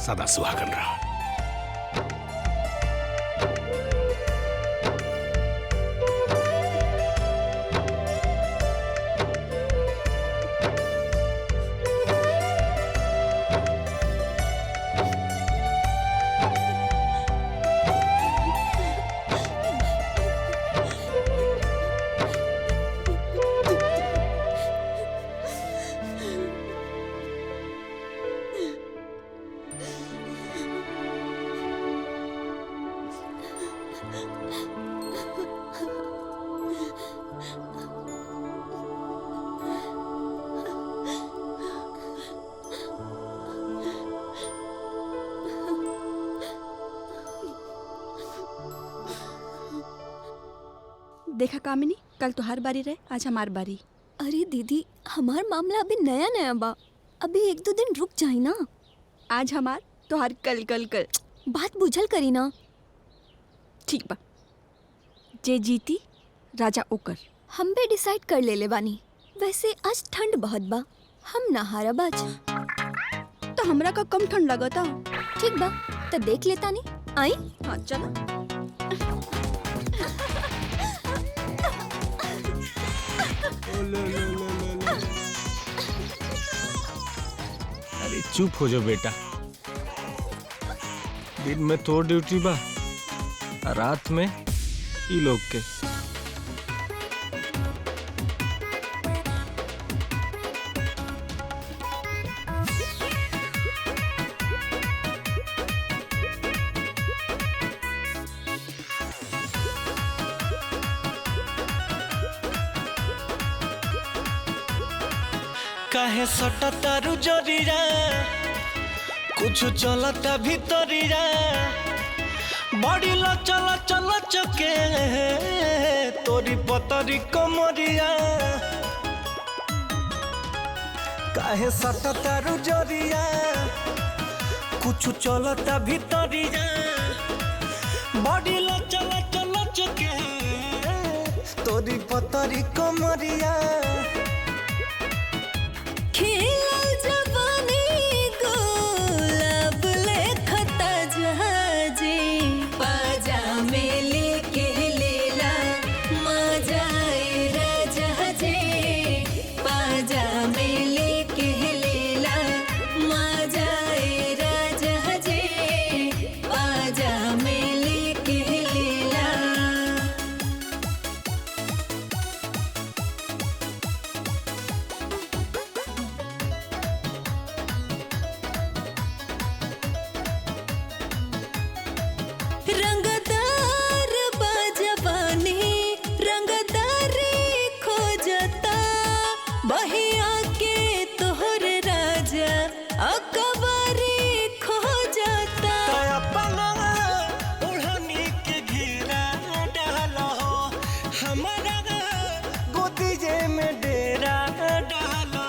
सदा सुहागन रहा। देखा कामिनी, कल तो हर बारी रहे, आज हमार बारी। अरे दीदी, हमार मामला अभी नया नया बा, अभी 1-2 दिन रुक जाए ना। आज हमार तो हर कल कल कल। बात बुझल करी ना। ठीक बा, जे जीती राजा ओकर। हम भी डिसाइड कर ले बानी। वैसे आज ठंड बहुत बा, हम ना हारब आज। तो हमरा का कम ठंड लगता। ठीक बा, तो देख लेता नहीं। आई? हाँ चलो। अरे चुप हो जाओ बेटा, दिन में तो ड्यूटी बा, रात में ई लोग के। काहे सटतारू जरीरा, कुछ चलता भीतरीरा, बड़ी चल चल चके तोरी पतरी कमरिया। काहे सटतारू जरीरा, कुछ चलता भीतरीरा, बड़ी चल चल चके तोरी पतरी कमरिया। खिलल जवानी गुलाब लेखता जहाजी, पाजामे लेके लेला मजाए राजा जे, पाजामे लेके लेला मजाए राजा जे, पाजामे लेके लेला। रंगदार बाजवानी, रंगदारी खोजता, बहिया के तोहर राजा अकबारी खोजता। अपना ओढ़नी के घेरा डालो, हमारा गोदी में डेरा डालो।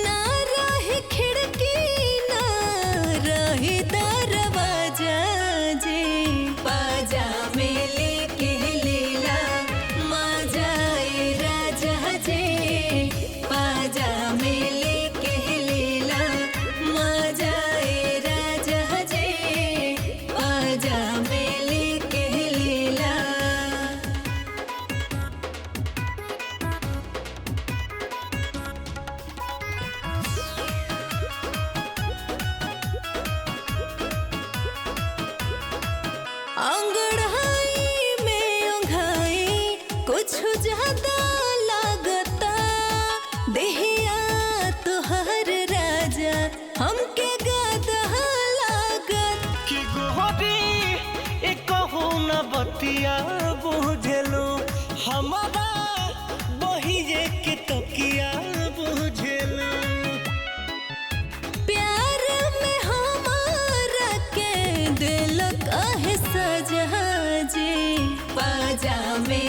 ना रही खिड़की ना रही दरवाजा जे, पाजामे लेके लेला मजाए राजा जे, पाजामे लेके लेला मजाए राजा जे, पाजामे लेके लेला। अंगड़ाई में उंघाई कुछ ज्यादा लागता, देहिया तोहर राजा हमके गादा लागत। कि गोहरी एक न बतिया बुझेलो, हमारा बहिए के तकिया बुझेलो। प्यार में हमारा के दिल काहे सजा जे, पाजामे